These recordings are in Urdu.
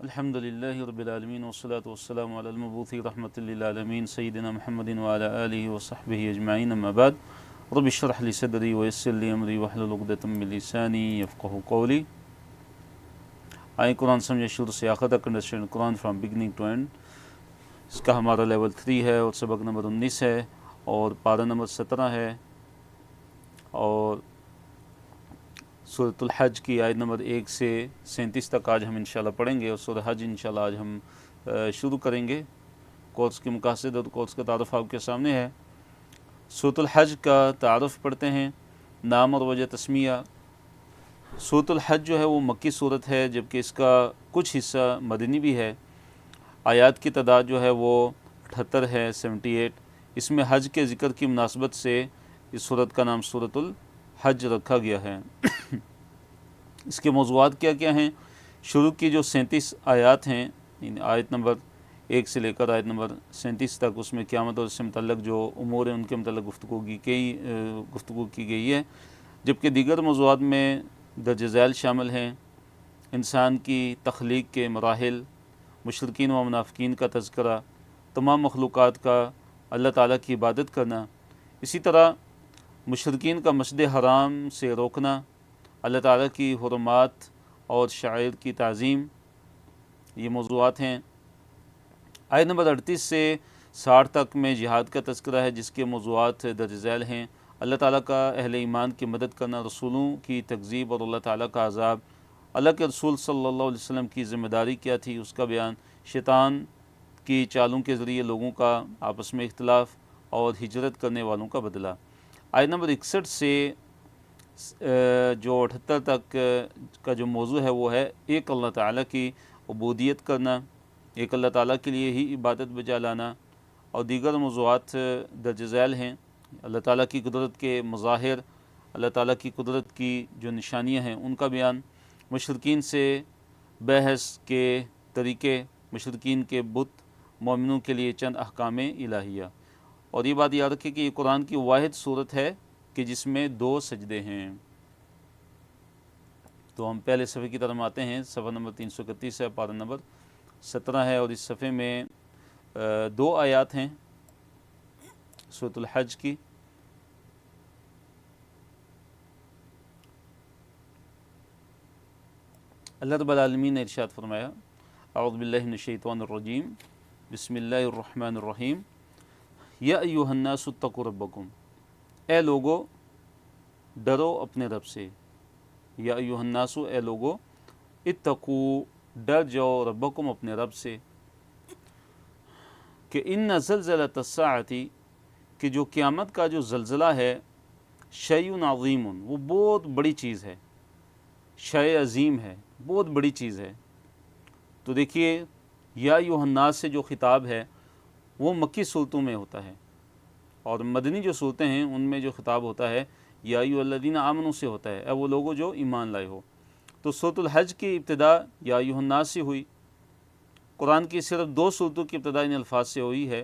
الحمد للہ رب العالمین والصلاة والسلام علی المبعوث رحمۃ للعالمین سیدنا محمد وعلی آلہ وصحبہ اجمعین اما بعد رب اشرح لی صدری ویسر لی امری واحلل عقدۃ من لسانی یفقہوا قولی. آئیں قرآن سمجھیں شروع سے آخر تک understand Quran from beginning to end. اس کا ہمارا لیول 3 ہے اور سبق نمبر 19 ہے اور پارہ نمبر 17 ہے اور سورۃ الحج کی آیت نمبر 1 سے 37 تک آج ہم انشاءاللہ پڑھیں گے. اور سورۃ حج انشاءاللہ آج ہم شروع کریں گے. کورس کے مقاصد اور کورس کا تعارف آپ کے سامنے ہے. سورۃ الحج کا تعارف پڑھتے ہیں. نام اور وجہ تسمیہ. سورۃ الحج جو ہے وہ مکی صورت ہے جبکہ اس کا کچھ حصہ مدنی بھی ہے. آیات کی تعداد جو ہے وہ 78 ہے 78. اس میں حج کے ذکر کی مناسبت سے اس صورت کا نام سورۃ الحج رکھا گیا ہے. اس کے موضوعات کیا کیا ہیں؟ شروع کی جو 37 آیات ہیں، آیت نمبر 1 سے لے کر آیت نمبر 37 تک، اس میں قیامت اور اس سے متعلق جو امور ہیں ان کے متعلق گفتگو کی گئی ہے. جبکہ دیگر موضوعات میں درج ذیل شامل ہیں: انسان کی تخلیق کے مراحل، مشرکین و منافقین کا تذکرہ، تمام مخلوقات کا اللہ تعالیٰ کی عبادت کرنا، اسی طرح مشرکین کا مسجد حرام سے روکنا، اللہ تعالیٰ کی حرمات اور شعائر کی تعظیم، یہ موضوعات ہیں. آیت نمبر 38 سے 60 تک میں جہاد کا تذکرہ ہے جس کے موضوعات درج ذیل ہیں: اللہ تعالیٰ کا اہل ایمان کی مدد کرنا، رسولوں کی تکذیب اور اللہ تعالیٰ کا عذاب، اللہ کے رسول صلی اللہ علیہ وسلم کی ذمہ داری کیا تھی اس کا بیان، شیطان کی چالوں کے ذریعے لوگوں کا آپس میں اختلاف اور ہجرت کرنے والوں کا بدلہ. آیت نمبر 61 سے جو 78 تک کا جو موضوع ہے وہ ہے ایک اللہ تعالیٰ کی عبودیت کرنا، ایک اللہ تعالیٰ کے لیے ہی عبادت بجا لانا، اور دیگر موضوعات درج ذیل ہیں. اللہ تعالیٰ کی قدرت کے مظاہر، اللہ تعالیٰ کی قدرت کی جو نشانیاں ہیں ان کا بیان، مشرکین سے بحث کے طریقے، مشرکین کے بت، مومنوں کے لیے چند احکام الہیہ. اور یہ بات یاد رکھیں کہ یہ قرآن کی واحد صورت ہے کہ جس میں 2 سجدے ہیں. تو ہم پہلے صفحے کی طرف آتے ہیں. صفحہ نمبر 331 ہے، پارہ نمبر 17 ہے، اور اس صفحے میں 2 آیات ہیں سورۃ الحج کی. اللہ رب العالمین نے ارشاد فرمایا: اعوذ باللہ من الشیطان الرجیم، بسم اللہ الرحمن الرحیم، یا ایھا الناس اتقوا ربکم، اے لوگو ڈرو اپنے رب سے. یا ایھا الناس، اے لوگو، اتقوا، ڈر جاؤ، ربکم، اپنے رب سے، کہ ان زلزلۃ الساعۃ، کہ جو قیامت کا جو زلزلہ ہے، شیء عظیم، وہ بہت بڑی چیز ہے، شیء عظیم ہے، بہت بڑی چیز ہے. تو دیکھیے یا ایھا الناس سے جو خطاب ہے وہ مکی صورتوں میں ہوتا ہے، اور مدنی جو صورتیں ہیں ان میں جو خطاب ہوتا ہے یا ایھا الذین آمنوا سے ہوتا ہے، اے وہ لوگوں جو ایمان لائے ہو. تو سورۃ الحج کی ابتدا یا ایھا الناس سے ہوئی. قرآن کی صرف 2 صورتوں کی ابتدا ان الفاظ سے ہوئی ہے،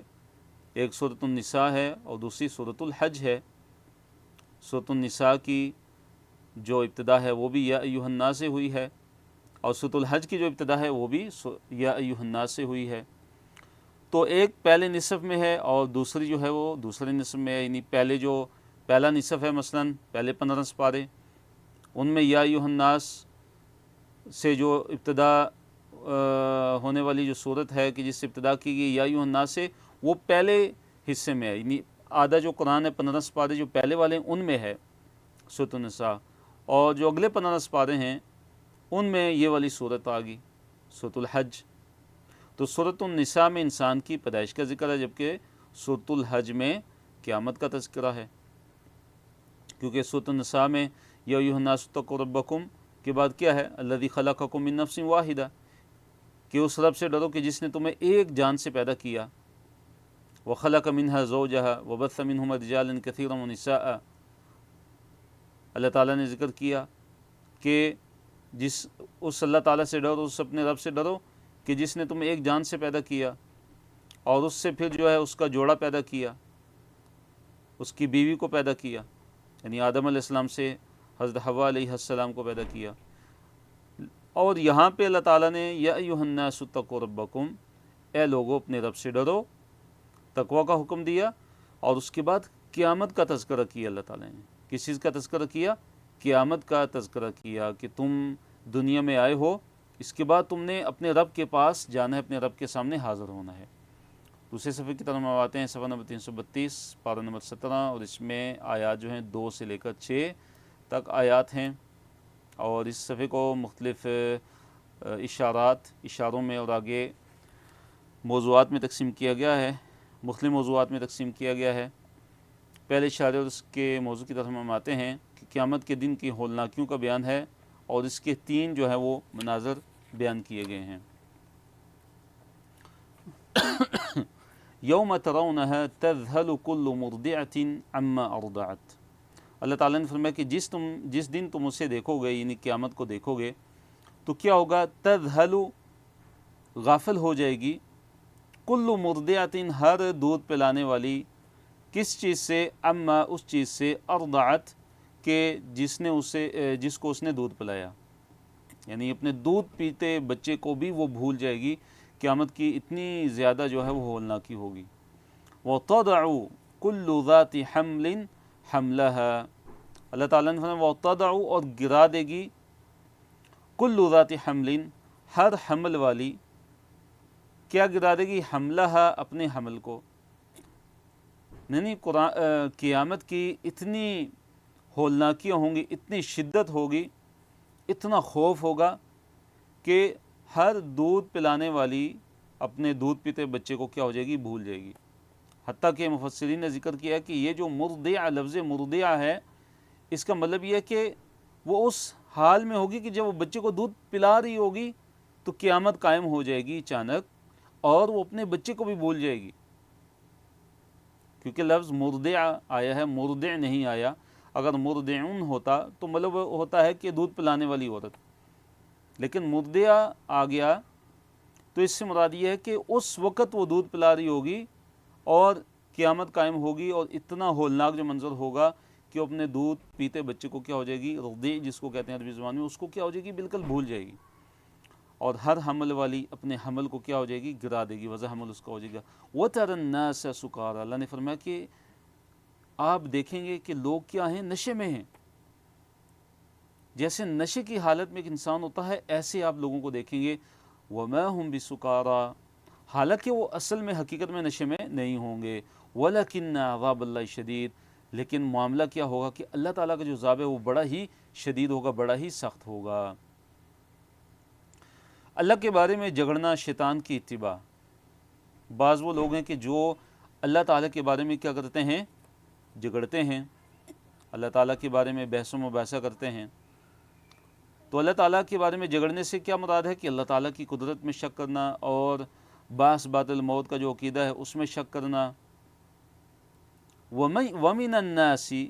ایک سورۃ النساء ہے اور دوسری سورۃ الحج ہے. سورۃ النساء کی جو ابتدا ہے وہ بھی یا ایھا الناس سے ہوئی ہے، اور سورۃ الحج کی جو ابتدا ہے وہ بھی یا ایھا الناس سے ہوئی ہے. تو ایک پہلے نصف میں ہے اور دوسری جو ہے وہ دوسرے نصف میں ہے. یعنی پہلا نصف ہے، مثلا پہلے 15 سپارے، ان میں یا ایھا الناس سے جو ابتدا ہونے والی جو صورت ہے کہ جس سے ابتدا کی گئی یا ایھا الناس سے، وہ پہلے حصے میں ہے. یعنی آدھا جو قرآن ہے 15 سپارے جو پہلے والے ہیں ان میں ہے سورۃ النساء، اور جو اگلے 15 سپارے ہیں ان میں یہ والی صورت آ گئی سورۃ الحج. تو سورۃ النساء میں انسان کی پیدائش کا ذکر ہے، جبکہ سورۃ الحج میں قیامت کا تذکرہ ہے. کیونکہ سورۃ النساء میں یا ایھا الناس اتقوا ربکم کے بعد کیا ہے؟ الذی خلقکم من نفس واحدہ، کہ اس رب سے ڈرو کہ جس نے تمہیں ایک جان سے پیدا کیا. وخلق منها زوجہا وبث منہما رجالا کثیرا ونساء. اللہ تعالیٰ نے ذکر کیا کہ اس اللہ تعالیٰ سے ڈرو، اس اپنے رب سے ڈرو کہ جس نے تمہیں ایک جان سے پیدا کیا اور اس سے پھر جو ہے اس کا جوڑا پیدا کیا، اس کی بیوی کو پیدا کیا، یعنی آدم علیہ السلام سے حضرت حوا علیہ السلام کو پیدا کیا. اور یہاں پہ اللہ تعالیٰ نے یا ایھا الناس اتقوا ربکم، اے لوگو اپنے رب سے ڈرو، تقوی کا حکم دیا، اور اس کے بعد قیامت کا تذکرہ کیا اللہ تعالیٰ نے۔ کس چیز کا تذکرہ کیا؟ قیامت کا تذکرہ کیا کہ تم دنیا میں آئے ہو، اس کے بعد تم نے اپنے رب کے پاس جانا ہے، اپنے رب کے سامنے حاضر ہونا ہے۔ دوسرے صفحے کی طرف ہم آتے ہیں، صفحہ نمبر 332 پارہ نمبر 17، اور اس میں آیات جو ہیں 2 سے لے کر 6 تک آیات ہیں، اور اس صفحے کو مختلف اشاروں میں اور آگے موضوعات میں تقسیم کیا گیا ہے، مختلف موضوعات میں تقسیم کیا گیا ہے۔ پہلے اشارے اور اس کے موضوع کی طرف ہم آتے ہیں کہ قیامت کے دن کی ہولناکیوں کا بیان ہے، اور اس کے 3 جو ہے وہ مناظر بیان کیے گئے ہیں۔ یوم ترونها تذہل کل مرضعۃ عما ارضعت، اللہ تعالیٰ نے فرمایا کہ جس دن تم اسے دیکھو گے، یعنی قیامت کو دیکھو گے، تو کیا ہوگا؟ تذہل، غافل ہو جائے گی، کل مرضعۃ، ہر دودھ پلانے والی، کس چیز سے؟ اما، اس چیز سے، ارضعت، کہ جس کو اس نے دودھ پلایا، یعنی اپنے دودھ پیتے بچے کو بھی وہ بھول جائے گی۔ قیامت کی اتنی زیادہ جو ہے وہ ہولناکی ہوگی۔ وَتَضَعُ كُلُّ ذَاتِ حَمْلٍ حَمْلَهَا، اللہ تعالیٰ نے فرمایا وَتَضَعُ، اور گرا دے گی، كُلُّ ذَاتِ حَمْلٍ، ہر حمل والی، کیا گرا دے گی؟ حملها، اپنے حمل کو۔ یعنی قیامت کی اتنی ہولناکیاں ہوں گی، اتنی شدت ہوگی، اتنا خوف ہوگا کہ ہر دودھ پلانے والی اپنے دودھ پیتے بچے کو کیا ہو جائے گی؟ بھول جائے گی۔ حتیٰ کہ مفسرین نے ذکر کیا کہ یہ جو مرضعہ، لفظ مرضعہ ہے، اس کا مطلب یہ ہے کہ وہ اس حال میں ہوگی کہ جب وہ بچے کو دودھ پلا رہی ہوگی تو قیامت قائم ہو جائے گی اچانک، اور وہ اپنے بچے کو بھی بھول جائے گی، کیونکہ لفظ مرضع آیا ہے، مرضع نہیں آیا۔ اگر مرضعون ہوتا تو مطلب ہوتا ہے کہ دودھ پلانے والی عورت، لیکن مرضع آ گیا تو اس سے مراد یہ ہے کہ اس وقت وہ دودھ پلا رہی ہوگی اور قیامت قائم ہوگی، اور اتنا ہولناک جو منظر ہوگا کہ وہ اپنے دودھ پیتے بچے کو کیا ہو جائے گی؟ رضیع جس کو کہتے ہیں عربی زبان میں، اس کو کیا ہو جائے گی؟ بالکل بھول جائے گی۔ اور ہر حمل والی اپنے حمل کو کیا ہو جائے گی؟ گرا دے گی، وضع حمل اس کا ہو جائے گا۔ وَتَرَى النَّاسَ سُكَارَىٰ، اللہ نے فرمایا کہ آپ دیکھیں گے کہ لوگ کیا ہیں؟ نشے میں ہیں۔ جیسے نشے کی حالت میں ایک انسان ہوتا ہے، ایسے آپ لوگوں کو دیکھیں گے۔ وَمَا هُمْ بِسُكَارَىٰ، حالانکہ وہ اصل میں حقیقت میں نشے میں نہیں ہوں گے۔ وَلَكِنَّ عَذَابَ اللَّهِ شَدِيدٌ، لیکن معاملہ کیا ہوگا کہ اللہ تعالیٰ کا جو عذاب ہے وہ بڑا ہی شدید ہوگا، بڑا ہی سخت ہوگا۔ اللہ کے بارے میں جھگڑنا، شیطان کی اتباع۔ بعض وہ لوگ ہیں کہ جو اللہ تعالیٰ کے بارے میں کیا کرتے ہیں؟ جھگڑتے ہیں، اللہ تعالیٰ کے بارے میں بحث و مباحثہ کرتے ہیں۔ تو اللہ تعالیٰ کے بارے میں جھگڑنے سے کیا مراد ہے؟ کہ اللہ تعالیٰ کی قدرت میں شک کرنا، اور بعث بعد الموت کا جو عقیدہ ہے اس میں شک کرنا۔ وَمِنَ النَّاسِ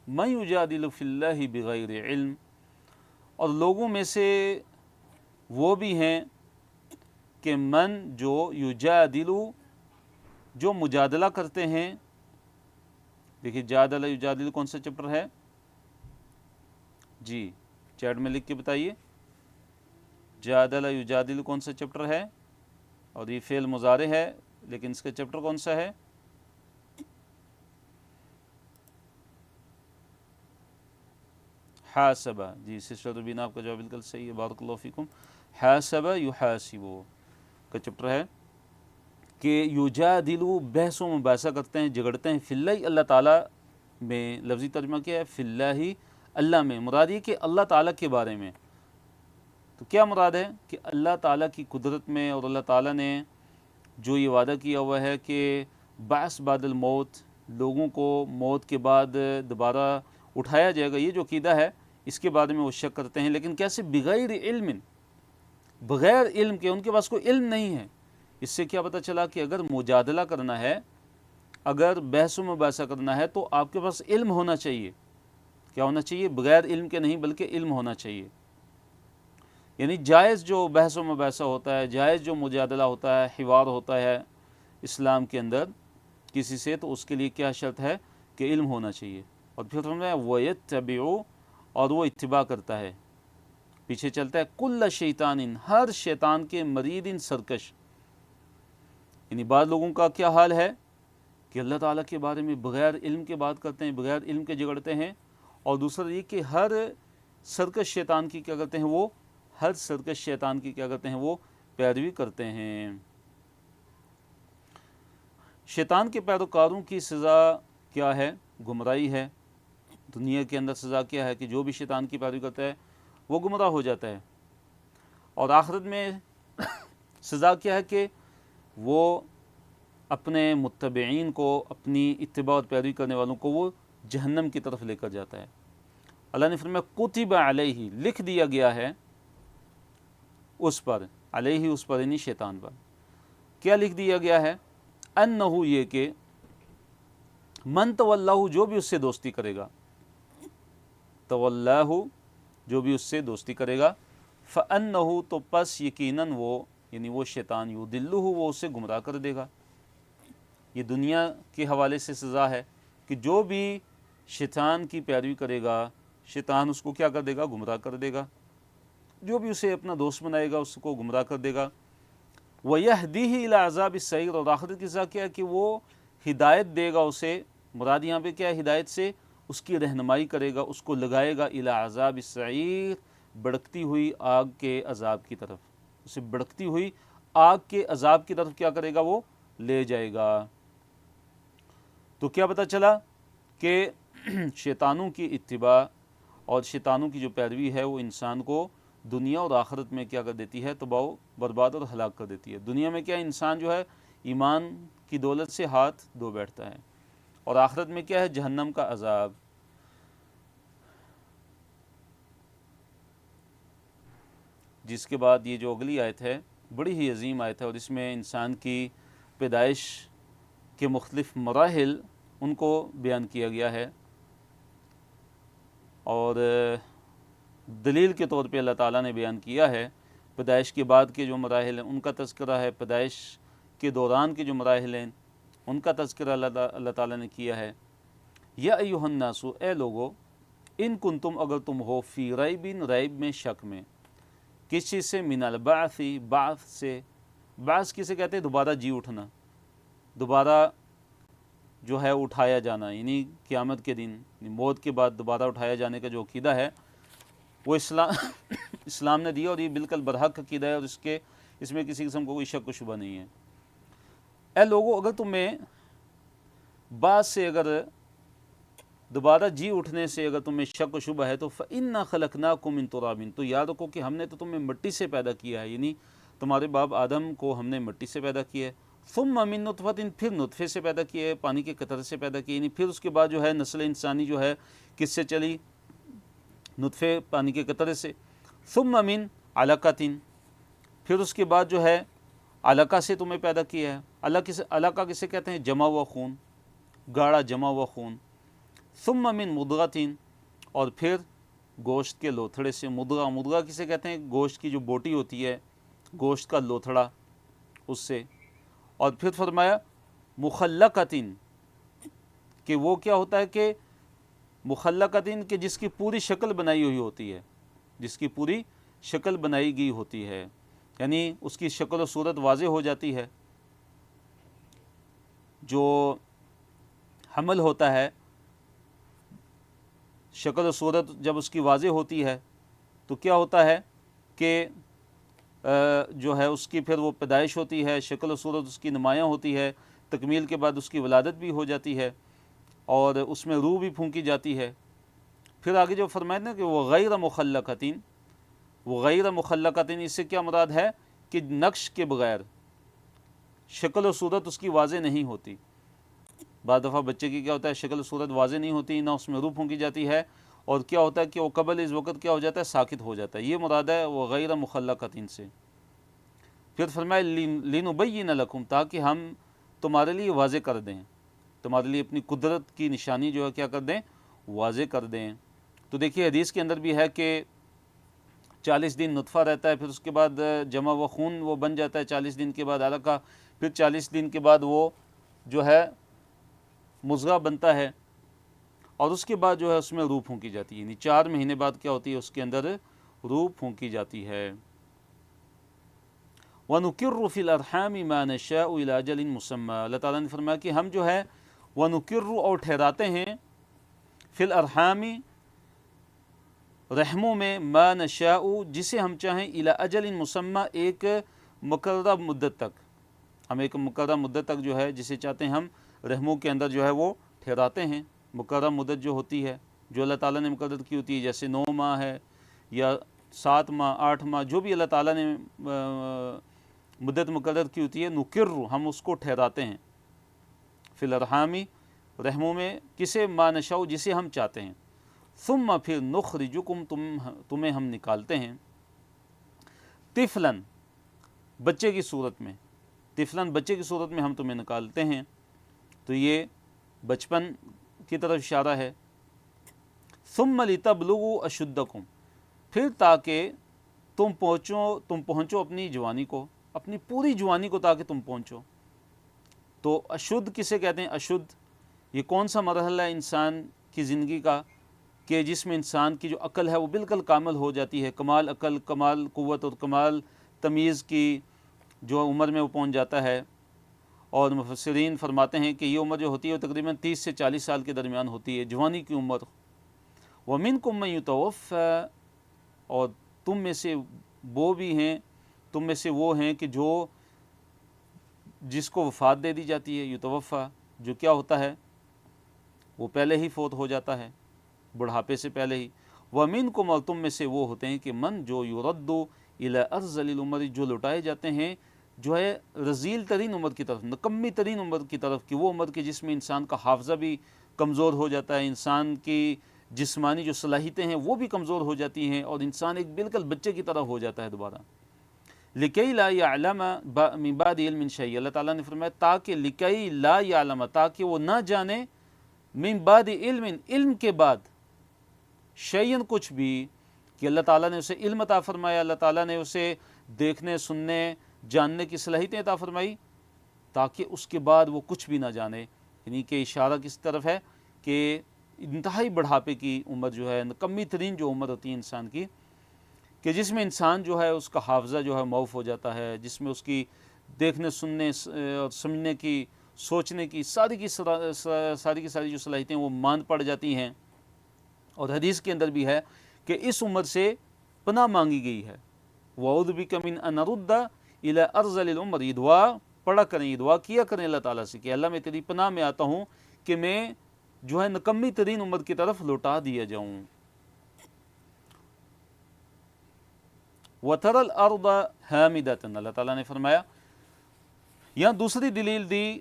مَن يُجَادِلُ فِي اللَّهِ بِغَيْرِ عِلْمٍ، اور لوگوں میں سے وہ بھی ہیں کہ من جو یجادل، جو مجادلہ کرتے ہیں۔ دیکھیے جادل یجادل کون سا چیپٹر ہے؟ جی چیٹ میں لکھ کے بتائیے، جادل یجادل کون سا چیپٹر ہے؟ اور یہ فعل مضارع ہے، لیکن اس کا چیپٹر کون سا ہے؟ حاسبہ، جی سسٹر ربینہ آپ کا جواب بالکل صحیح ہے، بارک اللہ فیکم۔ حاسبہ یحاسبو کا چیپٹر ہے کہ یجادلو، بحث و مباحثہ کرتے ہیں، جھگڑتے ہیں، فی اللہ، اللہ تعالیٰ میں۔ لفظی ترجمہ کیا ہے؟ فی اللہ، اللہ میں۔ مراد یہ کہ اللہ تعالیٰ کے بارے میں۔ تو کیا مراد ہے؟ کہ اللہ تعالیٰ کی قدرت میں، اور اللہ تعالیٰ نے جو یہ وعدہ کیا ہوا ہے کہ بعث بعد الموت، لوگوں کو موت کے بعد دوبارہ اٹھایا جائے گا، یہ جو عقیدہ ہے اس کے بارے میں وہ شک کرتے ہیں، لیکن کیسے؟ بغیر علم، بغیر علم کے، ان کے پاس کوئی علم نہیں ہے۔ اس سے کیا پتہ چلا کہ اگر مجادلہ کرنا ہے، اگر بحث و مباحثہ کرنا ہے تو آپ کے پاس علم ہونا چاہیے۔ کیا ہونا چاہیے؟ بغیر علم کے نہیں، بلکہ علم ہونا چاہیے۔ یعنی جائز جو بحث و مباحثہ ہوتا ہے، جائز جو مجادلہ ہوتا ہے، حوار ہوتا ہے اسلام کے اندر کسی سے، تو اس کے لیے کیا شرط ہے؟ کہ علم ہونا چاہیے۔ اور پھر ہم نے وَيَتَّبِعُ، اور وہ اتباع کرتا ہے، پیچھے چلتا ہے کل شیطان، ہر شیطان کے مرید سرکش، یعنی بعض لوگوں کا کیا حال ہے کہ اللہ تعالیٰ کے بارے میں بغیر علم کے بات کرتے ہیں، بغیر علم کے جھگڑتے ہیں، اور دوسرا یہ کہ ہر سرکش شیطان کی کیا کرتے ہیں وہ ہر سرکش شیطان کی کیا کرتے ہیں وہ پیروی کرتے ہیں۔ شیطان کے پیروکاروں کی سزا کیا ہے؟ گمراہی ہے۔ دنیا کے اندر سزا کیا ہے کہ جو بھی شیطان کی پیروی کرتا ہے وہ گمراہ ہو جاتا ہے، اور آخرت میں سزا کیا ہے کہ وہ اپنے متبعین کو، اپنی اتباع اور پیروی کرنے والوں کو وہ جہنم کی طرف لے کر جاتا ہے۔ اللہ نے فرمایا کتب علیہ، لکھ دیا گیا ہے اس پر، علیہ اس پر یعنی شیطان پر، کیا لکھ دیا گیا ہے؟ انہ، یہ کہ من تولاہ، جو بھی اس سے دوستی کرے گا، تولاہ جو بھی اس سے دوستی کرے گا، فانہ تو پس یقیناً وہ، یعنی وہ شیطان، یضلہ وہ اسے گمراہ کر دے گا۔ یہ دنیا کے حوالے سے سزا ہے کہ جو بھی شیطان کی پیروی کرے گا، شیطان اس کو کیا کر دے گا؟ گمراہ کر دے گا۔ جو بھی اسے اپنا دوست بنائے گا اس کو گمراہ کر دے گا۔ وَيَهْدِيهِ إِلَىٰ عَذَابِ السَّعِيرِ، اور آخرت کی سزا کیا ہے کہ وہ ہدایت دے گا اسے، مراد یہاں پہ کیا ہے ہدایت سے؟ اس کی رہنمائی کرے گا، اس کو لگائے گا إِلَىٰ عَذَابِ السَّعِيرِ، بڑکتی ہوئی آگ کے عذاب کی طرف، اسے بڑکتی ہوئی آگ کے عذاب کی طرف کیا کرے گا؟ وہ لے جائے گا۔ تو کیا پتہ چلا کہ شیطانوں کی اتباع اور شیطانوں کی جو پیروی ہے وہ انسان کو دنیا اور آخرت میں کیا کر دیتی ہے؟ تباہ و برباد اور ہلاک کر دیتی ہے۔ دنیا میں کیا انسان جو ہے ایمان کی دولت سے ہاتھ دھو بیٹھتا ہے، اور آخرت میں کیا ہے؟ جہنم کا عذاب۔ جس کے بعد یہ جو اگلی آیت ہے بڑی ہی عظیم آیت ہے، اور اس میں انسان کی پیدائش کے مختلف مراحل ان کو بیان کیا گیا ہے، اور دلیل کے طور پہ اللہ تعالیٰ نے بیان کیا ہے پیدائش کے بعد کے جو مراحل ہیں ان کا تذکرہ ہے، پیدائش کے دوران کے جو مراحل ہیں ان کا تذکرہ اللہ تعالیٰ نے کیا ہے۔ یا ایھا الناس، اے لوگو، ان کنتم، اگر تم ہو، فی ریب، ریب میں، شک میں، کس چیز سے؟ من البعث، بعث سے۔ بعث کسے کہتے ہیں؟ دوبارہ جی اٹھنا، دوبارہ جو ہے اٹھایا جانا، یعنی قیامت کے دن، یعنی موت کے بعد دوبارہ اٹھایا جانے کا جو عقیدہ ہے وہ اسلام نے دیا، اور یہ بالکل برحق عقیدہ ہے، اور اس میں کسی قسم کو کوئی شک و شبہ نہیں ہے۔ اے لوگو، اگر تمہیں بعث سے، اگر دوبارہ جی اٹھنے سے اگر تمہیں شک و شبہ ہے تو فَإِنَّا خَلَقْنَاكُم مِّن تُرَابٍ، تو یاد رکھو کہ ہم نے تو تمہیں مٹی سے پیدا کیا ہے، یعنی تمہارے باپ آدم کو ہم نے مٹی سے پیدا کیا ہے۔ ثُمَّ مِن نُطْفَةٍ، پھر نطفے سے پیدا کیا ہے، پانی کے قطرے سے پیدا کیا، یعنی پھر اس کے بعد جو ہے نسل انسانی جو ہے کس سے چلی؟ نطفے، پانی کے قطرے سے۔ ثُمَّ مِن عَلَقَةٍ، پھر اس کے بعد جو ہے علقہ سے تمہیں پیدا کیا ہے۔ علقہ کسے کہتے ہیں؟ جمع ہوا خون، گاڑھا جمع ہوا خون۔ ثم من مضغۃ، اور پھر گوشت کے لوتھڑے سے۔ مضغہ، مضغہ کسے کہتے ہیں؟ گوشت کی جو بوٹی ہوتی ہے، گوشت کا لوتھڑا، اس سے۔ اور پھر فرمایا مخلقۃ، کہ وہ کیا ہوتا ہے کہ مخلقۃ، کہ جس کی پوری شکل بنائی ہوئی ہوتی ہے، جس کی پوری شکل بنائی گئی ہوتی ہے، یعنی اس کی شکل و صورت واضح ہو جاتی ہے۔ جو حمل ہوتا ہے، شکل و صورت جب اس کی واضح ہوتی ہے تو کیا ہوتا ہے کہ جو ہے اس کی پھر وہ پیدائش ہوتی ہے، شکل و صورت اس کی نمایاں ہوتی ہے، تکمیل کے بعد اس کی ولادت بھی ہو جاتی ہے، اور اس میں روح بھی پھونکی جاتی ہے۔ پھر آگے جو فرمایا نا کہ وہ غیر مخلقتین، وہ غیر مخلقتین، اس سے کیا مراد ہے کہ نقش کے بغیر شکل و صورت اس کی واضح نہیں ہوتی۔ بعض دفعہ بچے کی کیا ہوتا ہے شکل و صورت واضح نہیں ہوتی، نہ اس میں روح پھونکی جاتی ہے، اور کیا ہوتا ہے کہ وہ قبل اس وقت کیا ہو جاتا ہے؟ ساکت ہو جاتا ہے۔ یہ مراد ہے وہ غیر مخلقتین سے۔ پھر فرمایا لِنُبَيِّنَ لَكُمْ، تاکہ ہم تمہارے لیے واضح کر دیں، تمہارے لیے اپنی قدرت کی نشانی جو ہے کیا کر دیں؟ واضح کر دیں۔ تو دیکھیے حدیث کے اندر بھی ہے کہ 40 دن نطفہ رہتا ہے، پھر اس کے بعد جمع و خون وہ بن جاتا ہے، 40 دن کے بعد علقہ، پھر 40 دن کے بعد وہ جو ہے مضغہ بنتا ہے، اور اس کے بعد جو ہے اس میں روح پھونکی جاتی ہے، یعنی 4 مہینے بعد کیا ہوتی ہے؟ اس کے اندر روح پھونکی جاتی ہے۔ وَنُقِرُّ فِي الْأَرْحَامِ مَا نَشَاءُ إِلَىٰ أَجَلٍ مُّسَمًّى، اللہ تعالیٰ نے فرمایا کہ ہم جو ہے وَنُقِرُّ اور ٹھہراتے ہیں فی الارحام رحموں میں ما نشاء جسے ہم چاہیں الی اجل مسمى ایک مقررہ مدت تک، ہم ایک مقررہ مدت تک جو ہے جسے چاہتے ہیں ہم رحموں کے اندر جو ہے وہ ٹھہراتے ہیں۔ مقررہ مدت جو ہوتی ہے جو اللہ تعالیٰ نے مقرر کی ہوتی ہے، جیسے 9 ماہ ہے یا 7 ماہ 8 ماہ، جو بھی اللہ تعالیٰ نے مدت مقرر کی ہوتی ہے، نقر ہم اس کو ٹھہراتے ہیں فی الارحام رحموں میں، کسے ما نشاء جسے ہم چاہتے ہیں، ثم پھر نخرجکم تمہیں ہم نکالتے ہیں طفلاً بچے کی صورت میں، طفلاً بچے کی صورت میں ہم تمہیں نکالتے ہیں، تو یہ بچپن کی طرف اشارہ ہے۔ ثم لتبلغوا اشدکم پھر تاکہ تم پہنچو اپنی جوانی کو، اپنی پوری جوانی کو تاکہ تم پہنچو۔ تو اشد کسے کہتے ہیں؟ اشد یہ کون سا مرحلہ ہے انسان کی زندگی کا کہ جس میں انسان کی جو عقل ہے وہ بالکل کامل ہو جاتی ہے، کمال عقل، کمال قوت اور کمال تمیز کی جو عمر میں وہ پہنچ جاتا ہے۔ اور مفسرین فرماتے ہیں کہ یہ عمر جو ہوتی ہے وہ تقریباً 30 سے 40 سال کے درمیان ہوتی ہے، جوانی کی عمر۔ وَمِنْكُم مَّن يُتَوَفَّى اور تم میں سے وہ بھی ہیں، تم میں سے وہ ہیں کہ جس کو وفات دے دی جاتی ہے، یتوفا جو کیا ہوتا ہے وہ پہلے ہی فوت ہو جاتا ہے، بڑھاپے سے پہلے ہی۔ وَمِنْكُمْ اور تم میں سے وہ ہوتے ہیں کہ من جو يُرَدُّ إِلَىٰ أَرْذَلِ الْعُمُرِ جو لوٹائے جاتے ہیں جو ہے رذیل ترین عمر کی طرف، نکمی ترین عمر کی طرف، کہ وہ عمر کی جس میں انسان کا حافظہ بھی کمزور ہو جاتا ہے، انسان کی جسمانی جو صلاحیتیں ہیں وہ بھی کمزور ہو جاتی ہیں، اور انسان ایک بالکل بچے کی طرح ہو جاتا ہے دوبارہ۔ لِكَيْ لَا يَعْلَمَ مِن بَعْدِ عِلْمٍ شَيْئًا اللہ تعالیٰ نے فرمایا تاکہ لِكَيْ لَا يَعْلَمَ تاکہ وہ نہ جانے من بعد علم علم کے بعد شیئن کچھ بھی، کہ اللہ تعالیٰ نے اسے علم عطا فرمایا، اللہ تعالیٰ نے اسے دیکھنے سننے جاننے کی صلاحیتیں عطا فرمائی، تاکہ اس کے بعد وہ کچھ بھی نہ جانے۔ یعنی کہ اشارہ کس طرف ہے کہ انتہائی بڑھاپے کی عمر جو ہے، نکمی ترین جو عمر ہوتی ہے انسان کی، کہ جس میں انسان جو ہے اس کا حافظہ جو ہے معاف ہو جاتا ہے، جس میں اس کی دیکھنے سننے اور سمجھنے کی سوچنے کی ساری کی ساری جو صلاحیتیں وہ ماند پڑ جاتی ہیں۔ اور حدیث کے اندر بھی ہے کہ اس عمر سے پناہ مانگی گئی ہے، وَأَعُوذُ بِكَ مِنْ أَنْ أَرُدَّ إِلَىٰ أَرْذَلِ الْعُمُرِ یہ دعا پڑھا کریں، یہ دعا کیا کریں اللہ تعالیٰ سے کہ اللہ میں تیری پناہ میں آتا ہوں کہ میں جو ہے نکمی ترین عمر کی طرف لوٹا دیا جاؤں۔ وَتَرَى الْأَرْضَ هَامِدَةً اللہ تعالیٰ نے فرمایا یہاں دوسری دلیل دی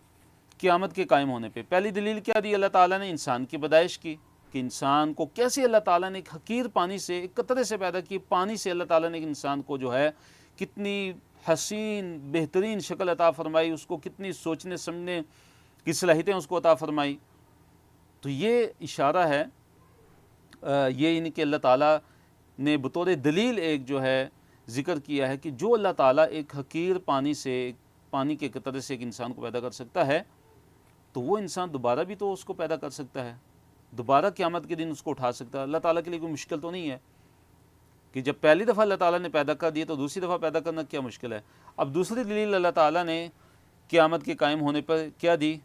قیامت کے قائم ہونے پہ۔ پہلی دلیل کیا دی اللہ تعالیٰ نے؟ انسان کی پیدائش کی، کہ انسان کو کیسے اللہ تعالیٰ نے ایک حقیر پانی سے، ایک قطرے سے پیدا کی، پانی سے اللہ تعالیٰ نے انسان کو جو ہے کتنی حسین بہترین شکل عطا فرمائی، اس کو کتنی سوچنے سمجھنے کی صلاحیتیں اس کو عطا فرمائی۔ تو یہ اشارہ ہے، یہ ان کہ اللہ تعالیٰ نے بطور دلیل ایک جو ہے ذکر کیا ہے کہ جو اللہ تعالیٰ ایک حقیر پانی سے، پانی کے قطرے سے ایک انسان کو پیدا کر سکتا ہے، تو وہ انسان دوبارہ بھی تو اس کو پیدا کر سکتا ہے، دوبارہ قیامت کے دن اس کو اٹھا سکتا ہے۔ اللہ تعالیٰ کے لیے کوئی مشکل تو نہیں ہے کہ جب پہلی دفعہ اللہ تعالیٰ نے پیدا کر دیا تو دوسری دفعہ پیدا کرنا کیا مشکل ہے۔ اب دوسری دلیل اللہ تعالیٰ نے قیامت کے قائم ہونے پر کیا دی،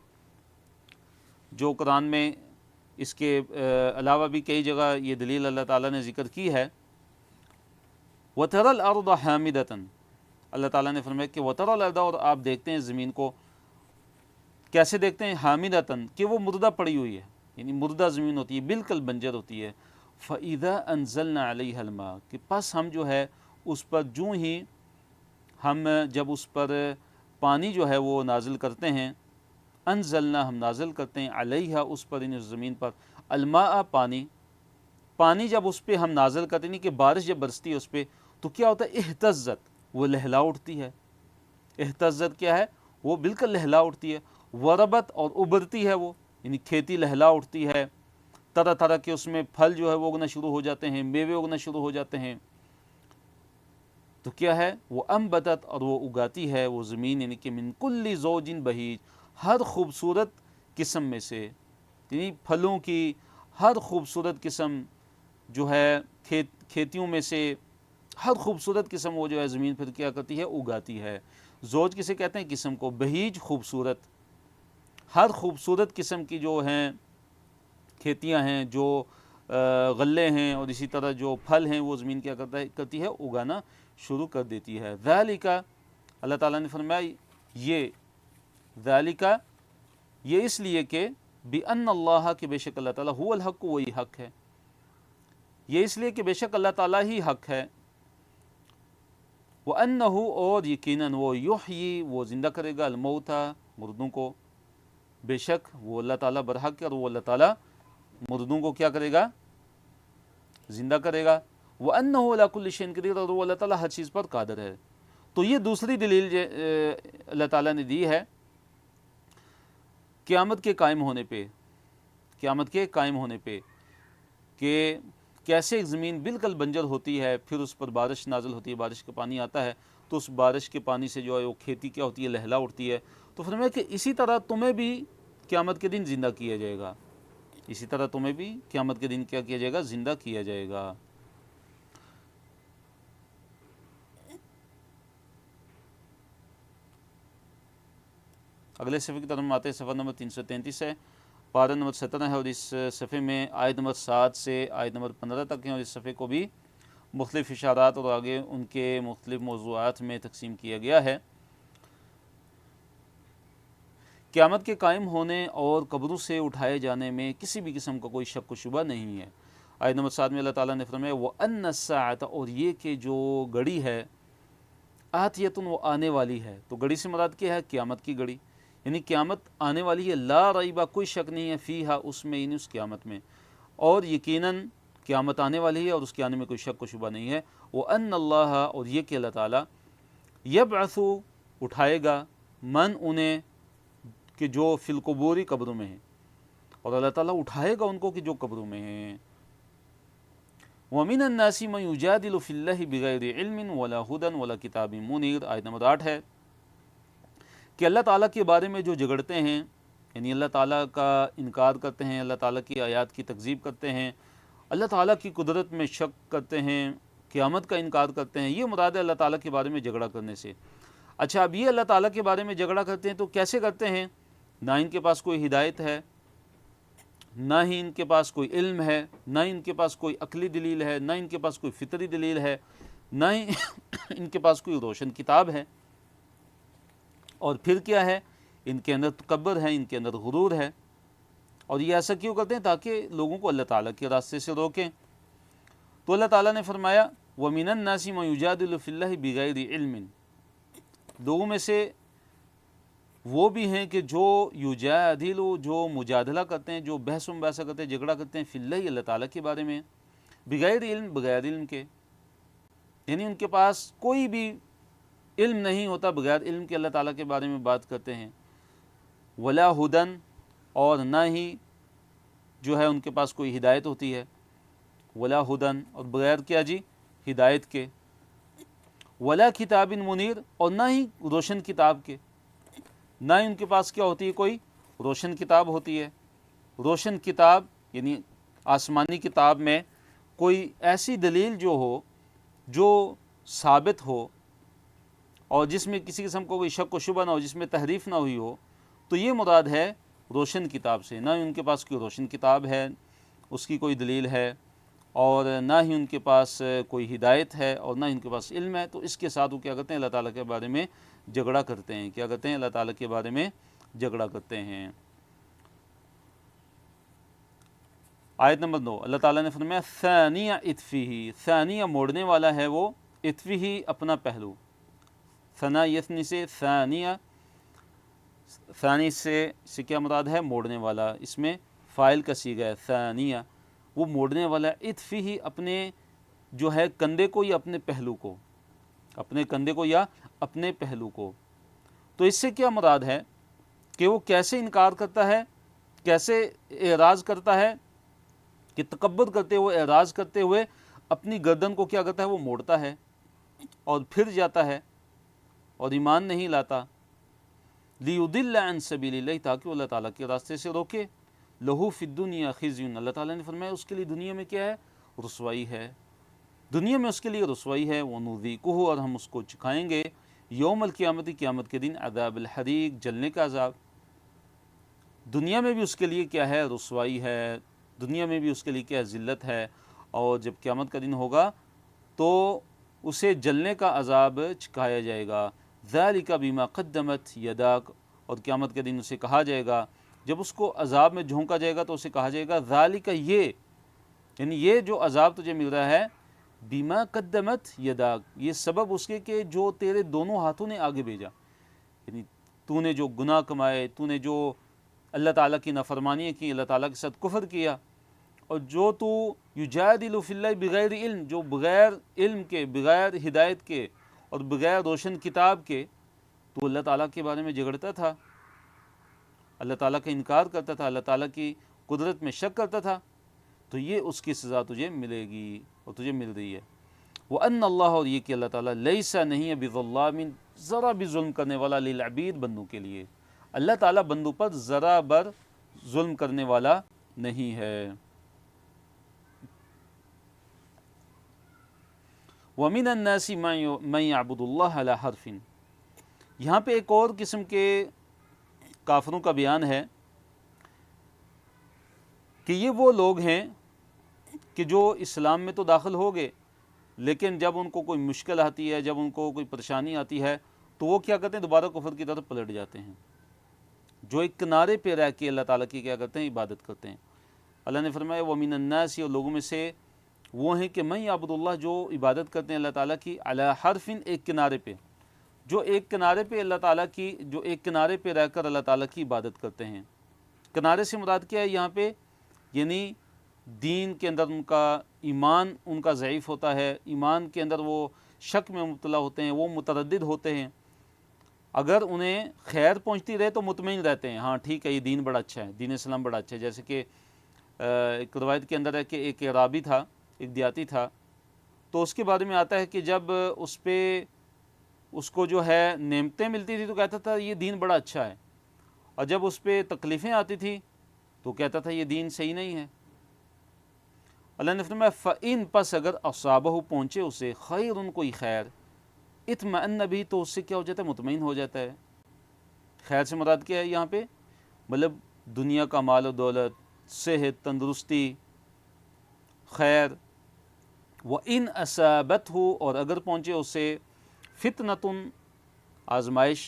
جو قرآن میں اس کے علاوہ بھی کئی جگہ یہ دلیل اللہ تعالیٰ نے ذکر کی ہے۔ وَتَرَى الْأَرْضَ حَامِدَةً اللہ تعالیٰ نے فرمایا کہ وَتَرَى الْأَرْضَ اور آپ دیکھتے ہیں زمین کو، کیسے دیکھتے ہیں؟ حامدتاً کہ وہ مردہ پڑی ہوئی ہے، یعنی مردہ زمین ہوتی ہے، بالکل بنجر ہوتی ہے۔ فَإِذَا أَنزَلْنَا عَلَيْهَا الْمَاءَ کہ پس ہم جو ہے اس پر جوں ہی ہم جب اس پر پانی جو ہے وہ نازل کرتے ہیں، انزلنا ہم نازل کرتے ہیں، علیہا اس پر، ان زمین پر، الماء پانی، پانی جب اس پہ ہم نازل کرتے ہیں کہ بارش جب برستی ہے اس پہ تو کیا ہوتا ہے؟ اہتزت وہ لہلا اٹھتی ہے۔ اہتزت کیا ہے؟ وہ بالکل لہلا اٹھتی ہے۔ وربت اور ابھرتی ہے وہ، یعنی کھیتی لہلا اٹھتی ہے، طرح طرح کے اس میں پھل جو ہے وہ اگنا شروع ہو جاتے ہیں، میوے اگنا شروع ہو جاتے ہیں۔ تو کیا ہے؟ وہ انبتت اور وہ اگاتی ہے وہ زمین، یعنی کہ من کل زوج بہیج ہر خوبصورت قسم میں سے، یعنی پھلوں کی ہر خوبصورت قسم جو ہے کھیتیوں میں سے ہر خوبصورت قسم وہ جو ہے زمین پھر کیا کرتی ہے، اگاتی ہے۔ زوج کسے کہتے ہیں؟ قسم کو، بہیج خوبصورت، ہر خوبصورت قسم کی جو ہیں کھیتیاں ہیں، جو غلے ہیں اور اسی طرح جو پھل ہیں، وہ زمین کیا کرتی ہے، اگانا شروع کر دیتی ہے۔ ذالک، اللہ تعالیٰ نے فرمایا یہ، ذالک یہ اس لیے کہ بِأَنَّ اللَّهَ کہ بے شک اللہ تعالیٰ هو الحق، وہی حق ہے، یہ اس لیے کہ بے شک اللہ تعالیٰ ہی حق ہے، وَأَنَّهُ اور یقیناً وہ یحیی وہ زندہ کرے گا، الموتى مردوں کو، بے شک وہ اللہ تعالیٰ برحق ہے اور وہ اللہ تعالیٰ مردوں کو کیا کرے گا؟ زندہ کرے گا۔ وَأَنَّهُ عَلَىٰ كُلِّ شَيْءٍ قَدِيرٌ اور وہ اللہ تعالیٰ ہر چیز پر قادر ہے۔ تو یہ دوسری دلیل اللہ تعالیٰ نے دی ہے قیامت کے قائم ہونے پہ، قیامت کے قائم ہونے پہ، کہ کیسے ایک زمین بالکل بنجر ہوتی ہے، پھر اس پر بارش نازل ہوتی ہے، بارش کا پانی آتا ہے، تو اس بارش کے پانی سے جو ہے وہ کھیتی کیا ہوتی ہے، لہلا اٹھتی ہے۔ تو فرمایا کہ اسی طرح تمہیں بھی قیامت کے دن زندہ کیا جائے گا، اسی طرح تمہیں بھی قیامت کے دن کیا کیا جائے گا؟ زندہ کیا جائے گا۔ اگلے صفحے کی طرف ہم آتے ہیں، صفحہ نمبر 333 ہے، پارہ نمبر 17 ہے، اور اس صفحے میں آیت نمبر 7 سے آیت نمبر 15 تک ہیں، اور اس صفحے کو بھی مختلف اشارات اور آگے ان کے مختلف موضوعات میں تقسیم کیا گیا ہے۔ قیامت کے قائم ہونے اور قبروں سے اٹھائے جانے میں کسی بھی قسم کا کوئی شک و شبہ نہیں ہے۔ آیت نمبر 7 میں اللہ تعالیٰ نے فرمایا وَأَنَّ السَّاعَةَ اور یہ کہ جو گھڑی ہے، آتیۃ وہ آنے والی ہے، تو گھڑی سے مراد کیا ہے؟ قیامت کی گھڑی، یعنی قیامت آنے والی ہے، لا ریبہ کوئی شک نہیں ہے، فیہا اس میں، یعنی اس قیامت میں، اور یقیناً قیامت آنے والی ہے اور اس کے آنے میں کوئی شک و شبہ نہیں ہے۔ وَأَنَّ اللَّهَ اور یہ کہ اللہ تعالیٰ یبعث اٹھائے گا، من انہیں کہ جو فی القبور قبروں میں ہیں، اور اللہ تعالیٰ اٹھائے گا ان کو کہ جو قبروں میں ہیں۔ وَمِنَ النَّاسِ مَن يُجَادِلُ فِي اللَّهِ بِغَيْرِ عِلْمٍ وَلَا هُدًى وَلَا كِتَابٍ مُنِيرٍ، آیت نمبر 8 ہے کہ اللہ تعالیٰ کے بارے میں جو جھگڑتے ہیں، یعنی اللہ تعالیٰ کا انکار کرتے ہیں، اللہ تعالیٰ کی آیات کی تکذیب کرتے ہیں، اللہ تعالیٰ کی قدرت میں شک کرتے ہیں، قیامت کا انکار کرتے ہیں، یہ مراد ہے اللہ تعالیٰ کے بارے میں جھگڑا کرنے سے۔ اچھا، اب یہ اللہ تعالیٰ کے بارے میں جھگڑا کرتے ہیں تو کیسے کرتے ہیں؟ نہ ان کے پاس کوئی ہدایت ہے، نہ ہی ان کے پاس کوئی علم ہے، نہ ان کے پاس کوئی عقلی دلیل ہے، نہ ان کے پاس کوئی فطری دلیل ہے، نہ ہی ان کے پاس کوئی روشن کتاب ہے، اور پھر کیا ہے؟ ان کے اندر تکبر ہے، ان کے اندر غرور ہے، اور یہ ایسا کیوں کرتے ہیں؟ تاکہ لوگوں کو اللہ تعالیٰ کے راستے سے روکیں۔ تو اللہ تعالیٰ نے فرمایا وَمِنَ النَّاسِ مَن يُجَادِلُ فِي اللَّهِ بِغَيْرِ عِلْمٍ، لوگوں میں سے وہ بھی ہیں کہ جو یجادل جو مجادلہ کرتے ہیں، جو بحث و مباحثہ کرتے ہیں، جھگڑا کرتے ہیں، فی اللہ اللہ تعالیٰ کے بارے میں، بغیر علم بغیر علم کے، یعنی ان کے پاس کوئی بھی علم نہیں ہوتا، بغیر علم کے اللہ تعالیٰ کے بارے میں بات کرتے ہیں، ولا ہدن اور نہ ہی جو ہے ان کے پاس کوئی ہدایت ہوتی ہے، ولا ہدن اور بغیر کیا جی؟ ہدایت کے، ولا کتاب منیر اور نہ ہی روشن کتاب کے، نہ ہی ان کے پاس کیا ہوتی ہے؟ کوئی روشن کتاب ہوتی ہے۔ روشن کتاب یعنی آسمانی کتاب میں کوئی ایسی دلیل جو ہو، جو ثابت ہو اور جس میں کسی قسم کو کوئی شک و شبہ نہ ہو، جس میں تحریف نہ ہوئی ہو، تو یہ مراد ہے روشن کتاب سے۔ نہ ہی ان کے پاس کوئی روشن کتاب ہے، اس کی کوئی دلیل ہے، اور نہ ہی ان کے پاس کوئی ہدایت ہے، اور نہ ہی ان کے پاس علم ہے، تو اس کے ساتھ وہ کیا کرتے ہیں؟ اللہ تعالیٰ کے بارے میں جھگڑا کرتے ہیں۔ کیا کرتے ہیں؟ اللہ تعالیٰ کے بارے میں جھگڑا کرتے ہیں۔ آیت نمبر 9 اللہ تعالیٰ نے فرمایا ثانیہ اطفیہ، ثانیہ موڑنے والا ہے وہ، اطفیہ اپنا پہلو، ثنا یثنی سے ثانیہ، ثانی سے کیا مراد ہے؟ موڑنے والا، اس میں فاعل کا صیغہ ہے ثانیہ، وہ موڑنے والا، اطفیہ اپنے جو ہے کندھے کو یا اپنے پہلو کو، اپنے کندھے کو یا اپنے پہلو کو۔ تو اس سے کیا مراد ہے کہ وہ کیسے انکار کرتا ہے، کیسے اعراض کرتا ہے، کہ تکبر کرتے ہوئے، اعراض کرتے ہوئے اپنی گردن کو کیا کرتا ہے؟ وہ موڑتا ہے اور پھر جاتا ہے اور ایمان نہیں لاتا، لیضل عن سبیل اللہ تاکہ وہ اللہ تعالیٰ کے راستے سے روکے، لہو فی الدنیا خزی، اللہ تعالیٰ نے فرمایا اس کے لیے دنیا میں کیا ہے؟ رسوائی ہے، دنیا میں اس کے لیے رسوائی ہے، وَنُذِيقُهُ، اور ہم اس کو چکھائیں گے یوم القیامت، قیامت کے دن، عذاب الحریق، جلنے کا عذاب۔ دنیا میں بھی اس کے لیے کیا ہے؟ رسوائی ہے، دنیا میں بھی اس کے لیے کیا ہے؟ ذلت ہے، اور جب قیامت کا دن ہوگا تو اسے جلنے کا عذاب چکھایا جائے گا۔ ذَلِكَ بِمَا قَدَّمَتْ يَدَاكَ، اور قیامت کے دن اسے کہا جائے گا، جب اس کو عذاب میں جھونکا جائے گا تو اسے کہا جائے گا ذَلِكَ، یہ یعنی یہ جو عذاب تجھے مل رہا ہے، بِمَا قَدَّمَتْ يَدَاكَ، یہ سبب اس کے کہ جو تیرے دونوں ہاتھوں نے آگے بھیجا، یعنی تو نے جو گناہ کمائے، تو نے جو اللہ تعالیٰ کی نافرمانی کی، اللہ تعالیٰ کے ساتھ کفر کیا، اور جو تو یجادل فی اللہ بغیر علم، جو بغیر علم کے، بغیر ہدایت کے اور بغیر روشن کتاب کے تو اللہ تعالیٰ کے بارے میں جھگڑتا تھا، اللہ تعالیٰ کا انکار کرتا تھا، اللہ تعالیٰ کی قدرت میں شک کرتا تھا، تو یہ اس کی سزا تجھے ملے گی اور تجھے مل رہی ہے۔ وَأَنَّ اللَّهَ، اور یہ کہ اللہ تعالیٰ، لیسا نہیں ہے بظلام، ذرا بھی ظلم کرنے والا، للعبید، بندوں کے لیے، اللہ تعالیٰ بندوں پر ذرا بر ظلم کرنے والا نہیں ہے۔ وَمِنَ النَّاسِ مَن يَعْبُدُ اللَّهَ عَلَى حَرْفٍ، یہاں پہ ایک اور قسم کے کافروں کا بیان ہے کہ یہ وہ لوگ ہیں کہ جو اسلام میں تو داخل ہو گئے، لیکن جب ان کو کوئی مشکل آتی ہے، جب ان کو کوئی پریشانی آتی ہے تو وہ کیا کرتے ہیں؟ دوبارہ کفر کی طرف پلٹ جاتے ہیں، جو ایک کنارے پہ رہ کے اللہ تعالیٰ کی کیا کرتے ہیں؟ عبادت کرتے ہیں۔ اللہ نے فرمایا وَمِنَ النَّاسِ، اور لوگوں میں سے وہ ہیں کہ مَن یعبد اللہ، جو عبادت کرتے ہیں اللہ تعالیٰ کی، علی حرفٍ، ایک کنارے پہ، جو ایک کنارے پہ اللہ تعالیٰ کی، جو ایک کنارے پہ رہ کر اللہ تعالیٰ کی عبادت کرتے ہیں۔ کنارے سے مراد کیا ہے یہاں پہ؟ یعنی دین کے اندر ان کا ایمان ان کا ضعیف ہوتا ہے، ایمان کے اندر وہ شک میں مبتلا ہوتے ہیں، وہ متردد ہوتے ہیں، اگر انہیں خیر پہنچتی رہے تو مطمئن رہتے ہیں، ہاں ٹھیک ہے، یہ دین بڑا اچھا ہے، دین اسلام بڑا اچھا ہے۔ جیسے کہ ایک روایت کے اندر ہے کہ ایک عرابی تھا، ایک دیہاتی تھا، تو اس کے بارے میں آتا ہے کہ جب اس پہ اس کو جو ہے نعمتیں ملتی تھی تو کہتا تھا یہ دین بڑا اچھا ہے، اور جب اس پہ تکلیفیں آتی تھی تو کہتا تھا یہ دین صحیح نہیں ہے۔ اللہ نے فرمایا فَإِن، پس اگر اصابہ، پہنچے اسے، خیر، ان کوئی خیر، اطمئن بھی، تو اس سے کیا ہو جاتا ہے؟ مطمئن ہو جاتا ہے۔ خیر سے مراد کیا ہے یہاں پہ؟ مطلب دنیا کا مال و دولت، صحت، تندرستی، خیر۔ وَإِنْ أَصَابَتْهُ، اور اگر پہنچے اسے، فِتْنَةٌ، آزمائش،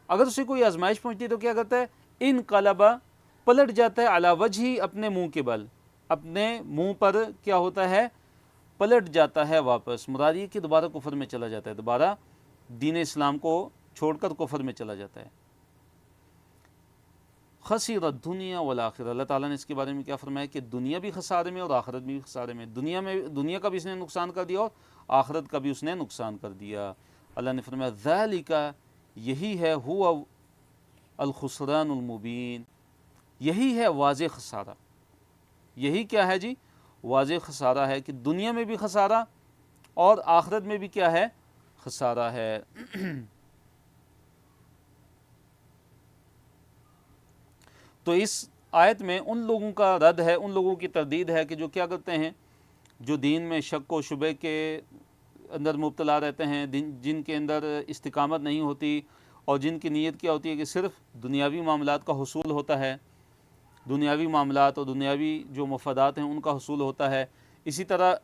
اگر اسے کوئی آزمائش پہنچتی ہے تو کیا کرتا ہے؟ انقلب، پلٹ جاتا ہے، علی وجہی، اپنے منہ کے بل، اپنے منہ پر کیا ہوتا ہے؟ پلٹ جاتا ہے واپس، مراد یہ کہ دوبارہ کفر میں چلا جاتا ہے، دوبارہ دین اسلام کو چھوڑ کر کفر میں چلا جاتا ہے۔ خسر الدنیا والآخرہ، اللہ تعالیٰ نے اس کے بارے میں کیا فرمایا کہ دنیا بھی خسارے میں اور آخرت بھی خسارے میں، دنیا کا بھی اس نے نقصان کر دیا اور آخرت کا بھی اس نے نقصان کر دیا۔ اللہ نے فرمایا ذالک، یہی ہے، ہوا الخسران المبین، یہی ہے واضح خسارہ۔ یہی کیا ہے جی؟ واضح خسارہ ہے کہ دنیا میں بھی خسارہ اور آخرت میں بھی کیا ہے؟ خسارہ ہے۔ تو اس آیت میں ان لوگوں کا رد ہے، ان لوگوں کی تردید ہے کہ جو کیا کرتے ہیں؟ جو دین میں شک و شبہ کے اندر مبتلا رہتے ہیں، جن کے اندر استقامت نہیں ہوتی، اور جن کی نیت کیا ہوتی ہے کہ صرف دنیاوی معاملات کا حصول ہوتا ہے، دنیاوی معاملات اور دنیاوی جو مفادات ہیں ان کا حصول ہوتا ہے۔ اسی طرح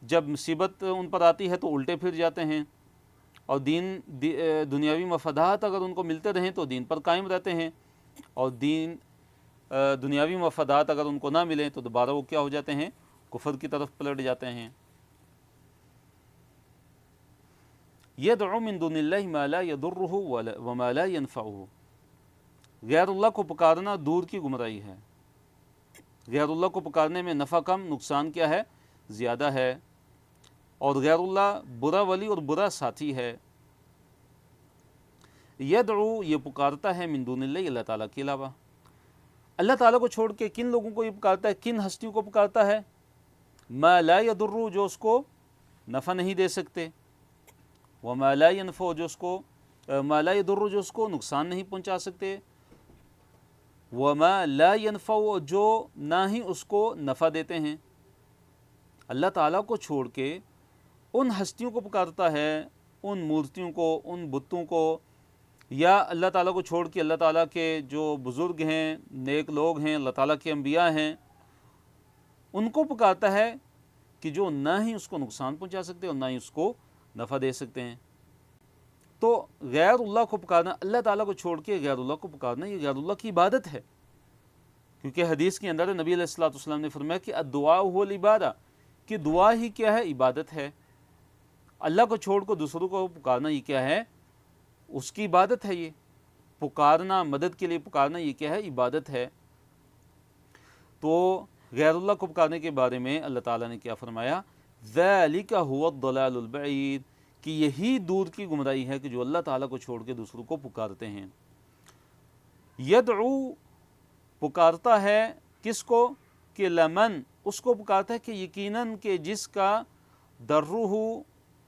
جب مصیبت ان پر آتی ہے تو الٹے پھر جاتے ہیں، اور دنیاوی مفادات اگر ان کو ملتے رہیں تو دین پر قائم رہتے ہیں، اور دنیاوی مفادات اگر ان کو نہ ملیں تو دوبارہ وہ کیا ہو جاتے ہیں؟ کفر کی طرف پلٹ جاتے ہیں۔ یدعو من دون اللہ ما لا یضرہ وما لا ینفعہ، غیر اللہ کو پکارنا دور کی گمراہی ہے، غیر اللہ کو پکارنے میں نفع کم، نقصان کیا ہے؟ زیادہ ہے، اور غیر اللہ برا ولی اور برا ساتھی ہے۔ یدعو، یہ پکارتا ہے، من دون اللہ، اللہ تعالیٰ کے علاوہ، اللہ تعالیٰ کو چھوڑ کے کن لوگوں کو یہ پکارتا ہے؟ کن ہستیوں کو پکارتا ہے؟ ما لا یضر، جو اس کو نفع نہیں دے سکتے، وما لا ینفع، جو اس کو ما لا یضر، جو اس کو نقصان نہیں پہنچا سکتے، وما لا ینفع، جو نہ ہی اس کو نفع دیتے ہیں۔ اللہ تعالیٰ کو چھوڑ کے ان ہستیوں کو پکارتا ہے، ان مورتیوں کو، ان بتوں کو، یا اللہ تعالیٰ کو چھوڑ کے اللہ تعالیٰ کے جو بزرگ ہیں، نیک لوگ ہیں، اللہ تعالیٰ کے انبیاء ہیں، ان کو پکارتا ہے کہ جو نہ ہی اس کو نقصان پہنچا سکتے اور نہ ہی اس کو نفع دے سکتے ہیں۔ تو غیر اللہ کو پکارنا، اللہ تعالیٰ کو چھوڑ کے غیر اللہ کو پکارنا، یہ غیر اللہ کی عبادت ہے، کیونکہ حدیث کے اندر نبی علیہ الصلوۃ والسلام نے فرمایا کہ الدعاء هو العبادہ، کہ دعا ہی کیا ہے؟ عبادت ہے۔ اللہ کو چھوڑ کر دوسروں کو پکارنا یہ کیا ہے؟ اس کی عبادت ہے۔ یہ پکارنا، مدد کے لیے پکارنا، یہ کیا ہے؟ عبادت ہے۔ تو غیر اللہ کو پکارنے کے بارے میں اللہ تعالیٰ نے کیا فرمایا؟ ذَلِكَ هُوَ الضَّلَالُ الْبَعِيدُ، کہ یہی دور کی گمراہی ہے کہ جو اللہ تعالیٰ کو چھوڑ کے دوسروں کو پکارتے ہیں۔ یدعو، پکارتا ہے کس کو؟ کہ لمن، اس کو پکارتا ہے کہ یقیناً کہ جس کا درہ،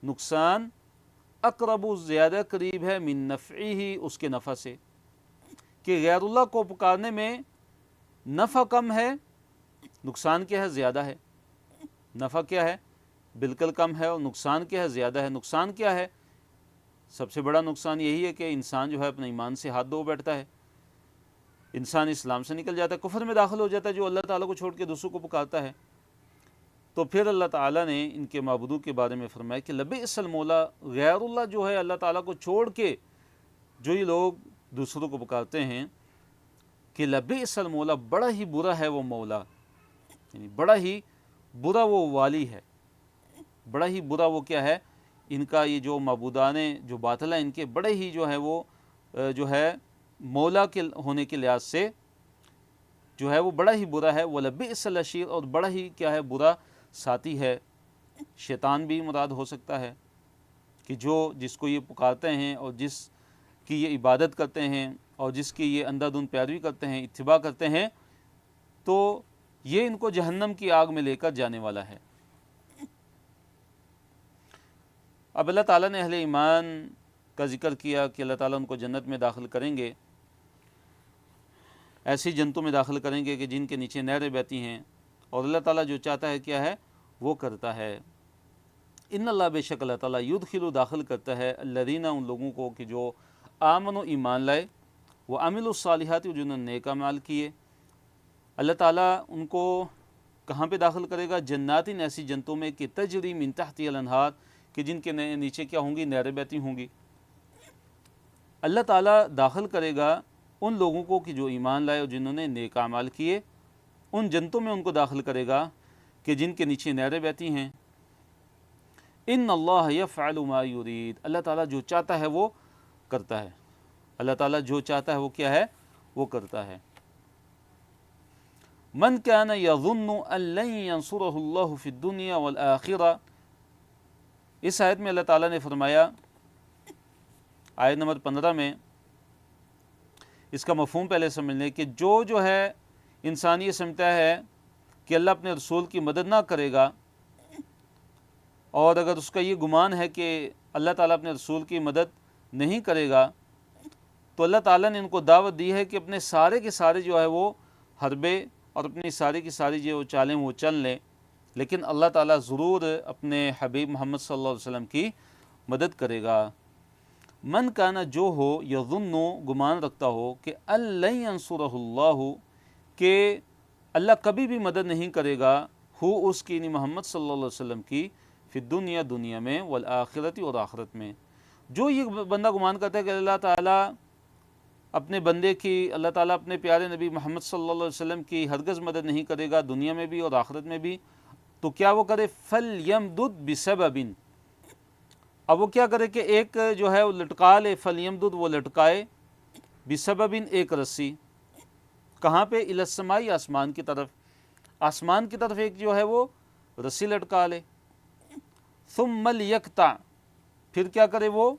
نقصان، اقرب، زیادہ قریب ہے، من نفعہ، اس کے نفع سے، کہ غیر اللہ کو پکارنے میں نفع کم ہے، نقصان کیا ہے؟ زیادہ ہے۔ نفع کیا ہے؟ بالکل کم ہے، اور نقصان کیا ہے؟ زیادہ ہے۔ نقصان کیا ہے؟ سب سے بڑا نقصان یہی ہے کہ انسان جو ہے اپنے ایمان سے ہاتھ دھو بیٹھتا ہے، انسان اسلام سے نکل جاتا ہے، کفر میں داخل ہو جاتا ہے جو اللہ تعالیٰ کو چھوڑ کے دوسروں کو پکارتا ہے۔ تو پھر اللہ تعالیٰ نے ان کے معبودوں کے بارے میں فرمایا کہ لبئس المولا، غیر اللہ جو ہے اللہ تعالیٰ کو چھوڑ کے جو یہ لوگ دوسروں کو پکارتے ہیں، کہ لبئس المولا، بڑا ہی برا ہے وہ مولا، یعنی بڑا ہی برا وہ والی ہے، بڑا ہی برا وہ کیا ہے؟ ان کا یہ جو معبودان جو باطل ہیں، ان کے بڑے ہی جو ہے وہ جو ہے مولا کے ہونے کے لحاظ سے جو ہے وہ بڑا ہی برا ہے۔ وَلَبِئْسَ الْعَشِيرُ، اور بڑا ہی کیا ہے؟ برا ساتھی ہے۔ شیطان بھی مراد ہو سکتا ہے کہ جس کو یہ پکارتے ہیں اور جس کی یہ عبادت کرتے ہیں اور جس کی یہ اندھا دھند پیروی کرتے ہیں، اتباع کرتے ہیں، تو یہ ان کو جہنم کی آگ میں لے کر جانے والا ہے۔ اب اللہ تعالیٰ نے اہل ایمان کا ذکر کیا کہ اللہ تعالیٰ ان کو جنت میں داخل کریں گے، ایسی جنتوں میں داخل کریں گے کہ جن کے نیچے نہریں بہتی ہیں، اور اللہ تعالیٰ جو چاہتا ہے کیا ہے؟ وہ کرتا ہے۔ ان اللہ، بے شک اللہ تعالیٰ، یدخل، داخل کرتا ہے، الذین، ان لوگوں کو کہ جو آمنوا، ایمان لائے، وہ عملوا الصالحات، جنہوں نے نیک اعمال کیے۔ اللہ تعالیٰ ان کو کہاں پہ داخل کرے گا؟ جنات، ایسی جنتوں میں کہ تجری من تحتها الانہار، کہ جن کے نیچے کیا ہوں گی؟ نہریں بہتی ہوں گی۔ اللہ تعالیٰ داخل کرے گا ان لوگوں کو کہ جو ایمان لائے اور جنہوں نے نیک اعمال کیے، ان جنتوں میں ان کو داخل کرے گا کہ جن کے نیچے نہریں بہتی ہیں۔ ان اللہ یفعل ما یرید، اللہ تعالیٰ جو چاہتا ہے وہ کرتا ہے، اللہ تعالیٰ جو چاہتا ہے وہ کیا ہے؟ وہ کرتا ہے۔ من کان یظن ان لن ینصرہ اللہ فی الدنیا والآخرہ، اس آیت میں اللہ تعالیٰ نے فرمایا، آیت نمبر 15 میں، اس کا مفہوم پہلے سمجھ لیں کہ جو ہے انسان یہ سمجھتا ہے کہ اللہ اپنے رسول کی مدد نہ کرے گا، اور اگر اس کا یہ گمان ہے کہ اللہ تعالیٰ اپنے رسول کی مدد نہیں کرے گا، تو اللہ تعالیٰ نے ان کو دعوت دی ہے کہ اپنے سارے کے سارے جو ہے وہ حربے اور اپنی ساری کی ساری جو چالیں وہ چل لیں، لیکن اللہ تعالیٰ ضرور اپنے حبیب محمد صلی اللہ علیہ وسلم کی مدد کرے گا۔ من کانا، جو ہو، یظن، گمان رکھتا ہو کہ لن ینصرہ اللہ، کہ اللہ کبھی بھی مدد نہیں کرے گا، ہو اس کی، یعنی محمد صلی اللہ علیہ وسلم کی، فی الدنیا، دنیا میں، والآخرت، اور آخرت میں۔ جو یہ بندہ گمان کرتا ہے کہ اللہ تعالیٰ اپنے بندے کی، اللہ تعالیٰ اپنے پیارے نبی محمد صلی اللہ علیہ وسلم کی ہرگز مدد نہیں کرے گا دنیا میں بھی اور آخرت میں بھی، تو کیا وہ کرے؟ فَلْيَمْدُدْ بِسَبَبٍ، اب وہ کیا کرے کہ ایک جو ہے وہ لٹکا لے، فَلْيَمْدُدْ، وہ لٹکائے، بِسَبَبٍ، ایک رسی، کہاں پہ؟ اِلَى السَّمَاءِ، آسمان کی طرف، آسمان کی طرف ایک جو ہے وہ رسی لٹکا لے، ثُمَّ لْيَقْطَعْ، پھر کیا کرے؟ وہ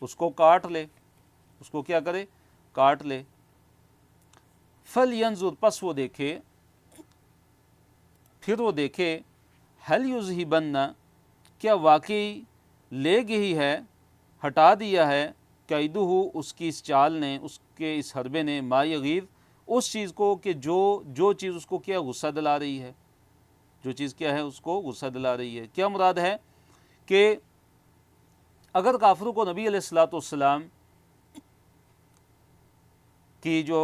اس کو کاٹ لے، اس کو کیا کرے؟ کاٹ لے۔ فَلْيَنظُرْ، پس وہ دیکھے، پھر وہ دیکھے، هَلْ يُذْهِبَنَّ، کیا واقعی لے گئی ہے، ہٹا دیا ہے، کیدہ، اس کی اس چال نے، اس کے اس حربے نے، ما یغیظ، اس چیز کو کہ جو چیز اس کو کیا غصہ دلا رہی ہے۔ جو چیز کیا ہے اس کو غصہ دلا رہی ہے۔ کیا مراد ہے کہ اگر کافروں کو نبی علیہ الصلوۃ والسلام کی جو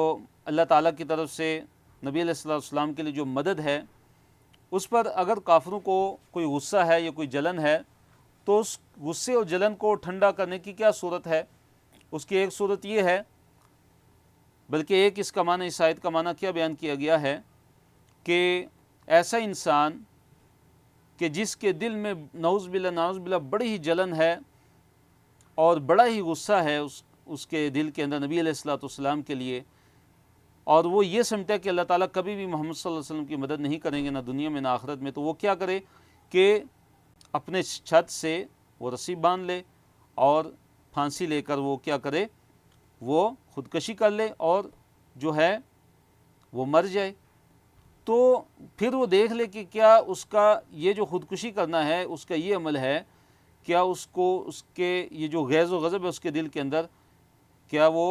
اللہ تعالیٰ کی طرف سے نبی علیہ الصلوۃ والسلام کے لیے جو مدد ہے، اس پر اگر کافروں کو کوئی غصہ ہے یا کوئی جلن ہے، تو اس غصے اور جلن کو ٹھنڈا کرنے کی کیا صورت ہے؟ اس کی ایک صورت یہ ہے، بلکہ ایک اس کا معنی، اس آیت کا معنی کیا بیان کیا گیا ہے کہ ایسا انسان کہ جس کے دل میں نعوذ باللہ بڑی ہی جلن ہے اور بڑا ہی غصہ ہے اس کے دل کے اندر نبی علیہ الصلوۃ والسلام کے لیے، اور وہ یہ سمجھتا ہے کہ اللہ تعالیٰ کبھی بھی محمد صلی اللہ علیہ وسلم کی مدد نہیں کریں گے، نہ دنیا میں نہ آخرت میں، تو وہ کیا کرے کہ اپنے چھت سے وہ رسی باندھ لے اور پھانسی لے کر وہ کیا کرے، وہ خودکشی کر لے اور جو ہے وہ مر جائے۔ تو پھر وہ دیکھ لے کہ کیا اس کا یہ جو خودکشی کرنا ہے، اس کا یہ عمل ہے، کیا اس کو اس کے یہ جو غیظ و غضب ہے اس کے دل کے اندر، کیا وہ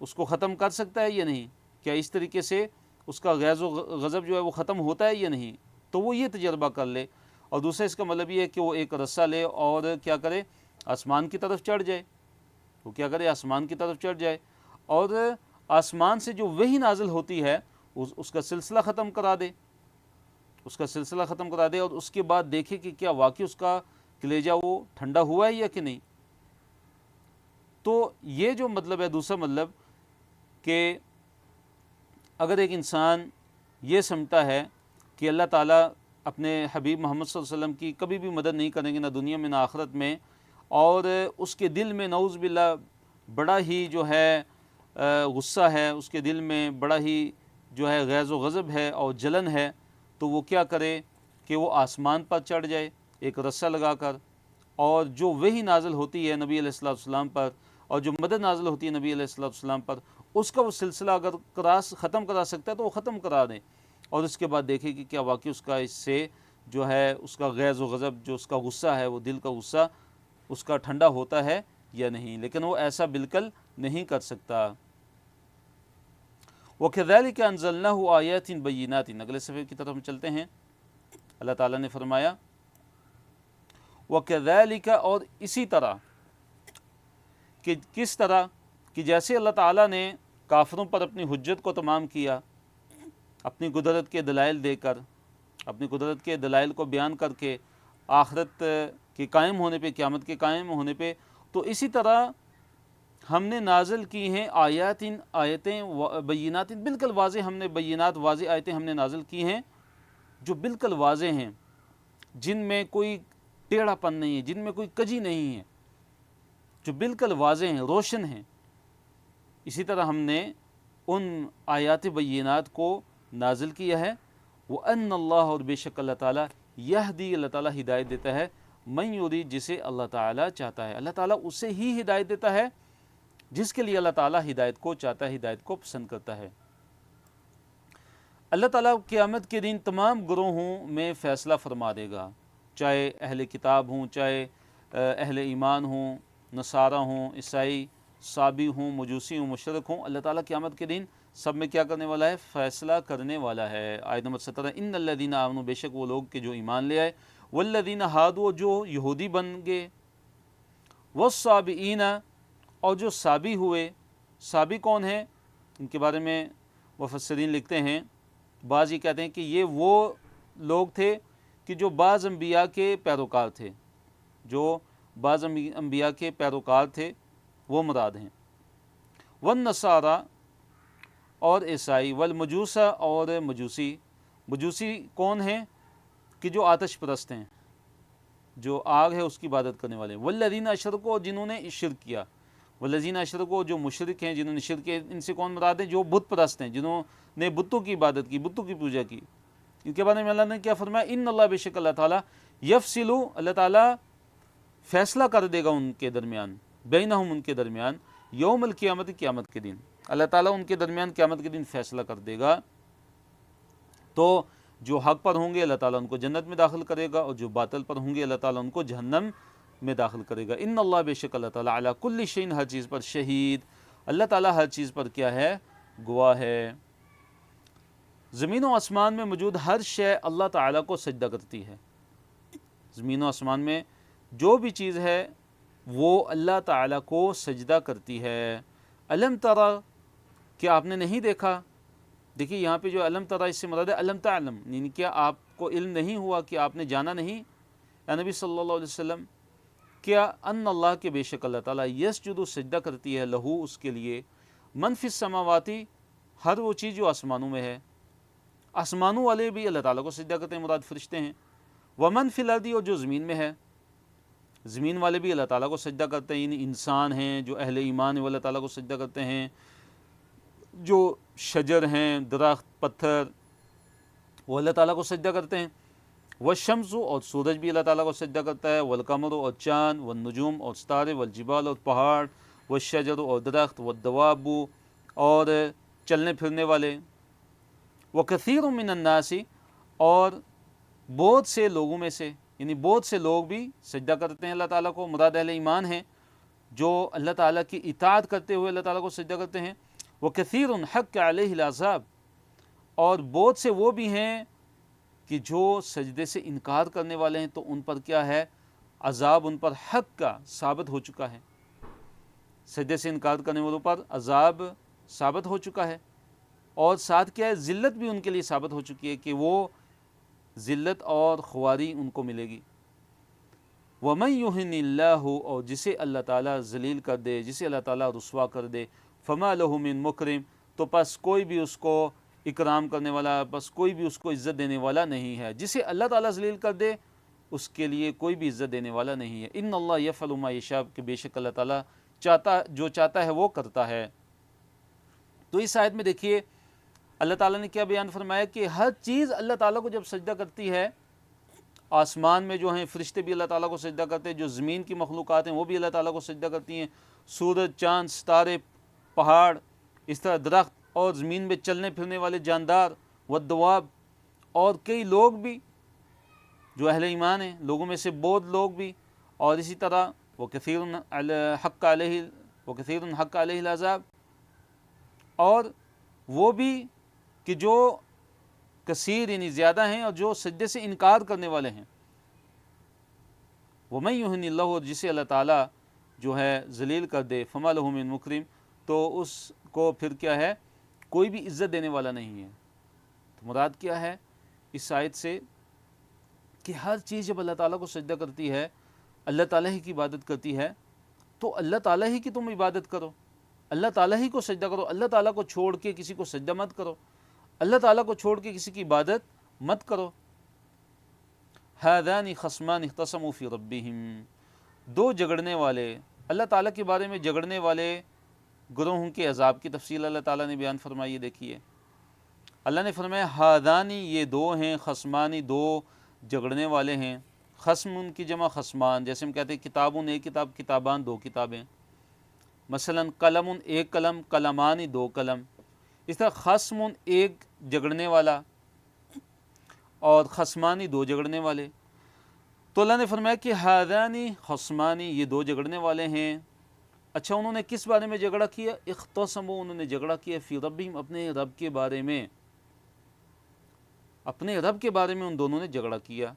اس کو ختم کر سکتا ہے یا نہیں؟ کیا اس طریقے سے اس کا غیظ و غضب جو ہے وہ ختم ہوتا ہے یا نہیں؟ تو وہ یہ تجربہ کر لے۔ اور دوسرا اس کا مطلب یہ ہے کہ وہ ایک رسہ لے اور کیا کرے، آسمان کی طرف چڑھ جائے۔ وہ کیا کرے، آسمان کی طرف چڑھ جائے اور آسمان سے جو وحی نازل ہوتی ہے اس کا سلسلہ ختم کرا دے، اس کا سلسلہ ختم کرا دے، اور اس کے بعد دیکھے کہ کیا واقعی اس کا کلیجہ وہ ٹھنڈا ہوا ہے یا کہ نہیں۔ تو یہ جو مطلب ہے، دوسرا مطلب کہ اگر ایک انسان یہ سمجھتا ہے کہ اللہ تعالیٰ اپنے حبیب محمد صلی اللہ علیہ وسلم کی کبھی بھی مدد نہیں کریں گے، نہ دنیا میں نہ آخرت میں، اور اس کے دل میں نعوذ باللہ بڑا ہی جو ہے غصہ ہے، اس کے دل میں بڑا ہی جو ہے غیظ و غضب ہے اور جلن ہے، تو وہ کیا کرے کہ وہ آسمان پر چڑھ جائے ایک رسہ لگا کر، اور جو وحی نازل ہوتی ہے نبی علیہ الصلوۃ والسلام پر اور جو مدد نازل ہوتی ہے نبی علیہ الصلوۃ والسلام پر، اس کا وہ سلسلہ اگر ختم کرا سکتا ہے تو وہ ختم کرا دیں، اور اس کے بعد دیکھے کہ کیا واقعی اس کا اس سے جو ہے اس کا غیظ و غضب، جو اس کا غصہ ہے، وہ دل کا غصہ اس کا ٹھنڈا ہوتا ہے یا نہیں۔ لیکن وہ ایسا بالکل نہیں کر سکتا۔ وَكَذَلِكَ أَنزَلْنَاهُ آيَاتٍ بَيِّنَاتٍ، اگلے صفحے کی طرف ہم چلتے ہیں۔ اللہ تعالیٰ نے فرمایا وَكَذَلِكَ، اور اسی طرح، کہ کس طرح کہ جیسے اللہ تعالیٰ نے کافروں پر اپنی حجت کو تمام کیا، اپنی قدرت کے دلائل دے کر، اپنی قدرت کے دلائل کو بیان کر کے آخرت کے قائم ہونے پہ، قیامت کے قائم ہونے پہ، تو اسی طرح ہم نے نازل کی ہیں آیتیں بینات، بالکل واضح، ہم نے بینات واضح آیتیں ہم نے نازل کی ہیں جو بالکل واضح ہیں، جن میں کوئی ٹیڑھا پن نہیں ہے، جن میں کوئی کجی نہیں ہے، جو بالکل واضح ہیں، روشن ہیں۔ اسی طرح ہم نے ان آیات بینات کو نازل کیا ہے۔ وَأَنَّ اللَّهَ، اور بے شک اللہ تعالیٰ، یہدی، اللہ تعالیٰ ہدایت دیتا ہے، من یرید، جسے اللہ تعالیٰ چاہتا ہے۔ اللہ تعالیٰ اسے ہی ہدایت دیتا ہے جس کے لیے اللہ تعالیٰ ہدایت کو چاہتا ہے، ہدایت کو پسند کرتا ہے۔ اللہ تعالیٰ قیامت کے دن تمام گروہوں میں فیصلہ فرما دے گا، چاہے اہل کتاب ہوں، چاہے اہل ایمان ہوں، نصارہ ہوں، عیسائی، صابی ہوں، مجوسی ہوں، مشرک ہوں، اللہ تعالیٰ قیامت کے دن سب میں کیا کرنے والا ہے؟ فیصلہ کرنے والا ہے۔ آیت نمبر 17، ان الذین آمنوا، بے شک وہ لوگ کہ جو ایمان لے آئے، والذین ہادوا، جو یہودی بن گئے، والصابئین، اور جو صابی ہوئے۔ صابی کون ہیں؟ ان کے بارے میں مفسرین لکھتے ہیں، بعض یہ کہتے ہیں کہ یہ وہ لوگ تھے کہ جو بعض انبیاء کے پیروکار تھے، جو بعض انبیاء کے پیروکار تھے، وہ مراد ہیں۔ والنصارى، اور عیسائی، والمجوس، اور مجوسی۔ مجوسی کون ہیں؟ کہ جو آتش پرست ہیں، جو آگ ہے اس کی عبادت کرنے والے ہیں۔ والذین اشرکوا، جنہوں نے شرک کیا۔ والذین اشرکوا، جو مشرک ہیں، جنہوں نے شرک کیا، ان سے کون مراد ہے؟ جو بت پرست ہیں، جنہوں نے بتوں کی عبادت کی، بتوں کی پوجا کی۔ ان کے بارے میں اللہ نے کیا فرمایا؟ ان اللہ، بے شک اللہ تعالیٰ، یفصل، اللہ تعالیٰ فیصلہ کر دے گا ان کے درمیان، بینہم، ان کے درمیان، یوم القیامت، قیامت کے دن، اللہ تعالیٰ ان کے درمیان قیامت کے دن فیصلہ کر دے گا۔ تو جو حق پر ہوں گے اللہ تعالیٰ ان کو جنت میں داخل کرے گا، اور جو باطل پر ہوں گے اللہ تعالیٰ ان کو جہنم میں داخل کرے گا۔ ان اللہ، بے شک اللہ تعالیٰ، علی کل شیء، ہر چیز پر، شہید، اللہ تعالیٰ ہر چیز پر کیا ہے؟ گواہ ہے۔ زمین و آسمان میں موجود ہر شے اللہ تعالیٰ کو سجدہ کرتی ہے. زمین و آسمان میں جو بھی چیز ہے وہ اللہ تعالیٰ کو سجدہ کرتی ہے. الم ترى، کہ آپ نے نہیں دیکھا. دیکھیے یہاں پہ جو الم ترى اس سے مراد ہے الم تعلم، یعنی کیا آپ کو علم نہیں ہوا، کہ آپ نے جانا نہیں یا نبی صلی اللہ علیہ وسلم، کیا ان اللہ کے بے شک اللہ تعالیٰ یسجد سجدہ کرتی ہے لہو اس کے لیے، من فی السماواتی ہر وہ چیز جو آسمانوں میں ہے. آسمانوں والے بھی اللہ تعالیٰ کو سجدہ کرتے ہیں، مراد فرشتے ہیں. ومن فی الارض، اور جو زمین میں ہے، زمین والے بھی اللہ تعالیٰ کو سجدہ کرتے ہیں. یعنی انسان ہیں جو اہل ایمان ہیں وہ اللہ تعالیٰ کو سجدہ کرتے ہیں. جو شجر ہیں، درخت، پتھر، وہ اللہ تعالیٰ کو سجدہ کرتے ہیں. والشمس، اور سورج بھی اللہ تعالیٰ کو سجدہ کرتا ہے. والقمر، اور چاند. والنجوم، اور ستارے. والجبال، اور پہاڑ. والشجر، اور درخت. والدواب، اور چلنے پھرنے والے. وکثیر من الناس، اور بہت سے لوگوں میں سے، یعنی بہت سے لوگ بھی سجدہ کرتے ہیں اللہ تعالیٰ کو. مراد اہل ایمان ہیں جو اللہ تعالیٰ کی اطاعت کرتے ہوئے اللہ تعالیٰ کو سجدہ کرتے ہیں. وکثیر حق علیہ العذاب، اور بہت سے وہ بھی ہیں کہ جو سجدے سے انکار کرنے والے ہیں تو ان پر کیا ہے، عذاب ان پر حق کا ثابت ہو چکا ہے. سجدے سے انکار کرنے والوں پر عذاب ثابت ہو چکا ہے، اور ساتھ کیا ہے، ذلت بھی ان کے لیے ثابت ہو چکی ہے کہ وہ ذلت اور خواری ان کو ملے گی. وَمَن يُهِنِ اللَّهُ، اور جسے اللہ تعالیٰ ذلیل کر دے، جسے اللہ تعالیٰ رسوا کر دے، فَمَا لَهُ مِن مُكْرِم، تو پس کوئی بھی اس کو اکرام کرنے والا، بس کوئی بھی اس کو عزت دینے والا نہیں ہے. جسے اللہ تعالیٰ ذلیل کر دے اس کے لیے کوئی بھی عزت دینے والا نہیں ہے. ان اللہ یفعل ما یشاء، کہ بے شک اللہ تعالیٰ جو چاہتا ہے وہ کرتا ہے. تو اس آیت میں دیکھیے اللہ تعالیٰ نے کیا بیان فرمایا کہ ہر چیز اللہ تعالیٰ کو جب سجدہ کرتی ہے، آسمان میں جو ہیں فرشتے بھی اللہ تعالیٰ کو سجدہ کرتے ہیں، جو زمین کی مخلوقات ہیں وہ بھی اللہ تعالیٰ کو سجدہ کرتی ہیں، سورج، چاند، ستارے، پہاڑ، اس طرح درخت، اور زمین میں چلنے پھرنے والے جاندار، والدواب، اور کئی لوگ بھی جو اہل ایمان ہیں، لوگوں میں سے بہت لوگ بھی. اور اسی طرح وَكَثِيرٌ حَقَّ عَلَيْهِ الْعَذَابُ، اور وہ بھی کہ جو کثیر یعنی زیادہ ہیں اور جو سجدے سے انکار کرنے والے ہیں. وَمَن يُهِنِ اللَّهُ، اور جسے اللہ تعالیٰ جو ہے ذلیل کر دے، فَمَا لَهُ مِن مُكْرِم، تو اس کو پھر کیا ہے، کوئی بھی عزت دینے والا نہیں ہے. تو مراد کیا ہے اس آیت سے کہ ہر چیز جب اللہ تعالیٰ کو سجدہ کرتی ہے، اللہ تعالیٰ ہی کی عبادت کرتی ہے، تو اللہ تعالیٰ ہی کی تم عبادت کرو، اللہ تعالیٰ ہی کو سجدہ کرو. اللہ تعالیٰ کو چھوڑ کے کسی کو سجدہ مت کرو، اللہ تعالیٰ کو چھوڑ کے کسی کی عبادت مت کرو. هَذَانِ خَصْمَانِ اخْتَصَمُوا فِي رَبِّهِمْ، دو جھگڑنے والے، اللہ تعالیٰ کے بارے میں جھگڑنے والے گروہوں کے عذاب کی تفصیل اللہ تعالیٰ نے بیان فرمائی. دیکھیے اللہ نے فرمایا ہادانی، یہ دو ہیں، خصمانی، دو جھگڑنے والے ہیں. خصم ان کی جمع خصمان، جیسے ہم کہتے ہیں کتابن ایک کتاب، کتابان دو کتابیں. مثلا قلم ایک قلم، قلمانی دو قلم. اس طرح خصم ایک جھگڑنے والا اور خصمانی دو جھگڑنے والے. تو اللہ نے فرمایا کہ ہادانی خصمانی، یہ دو جھگڑنے والے ہیں. اچھا انہوں نے کس بارے میں جھگڑا کیا؟ اختصموا، انہوں نے جھگڑا کیا فی ربہم، اپنے رب کے بارے میں. اپنے رب کے بارے میں ان دونوں نے جھگڑا کیا.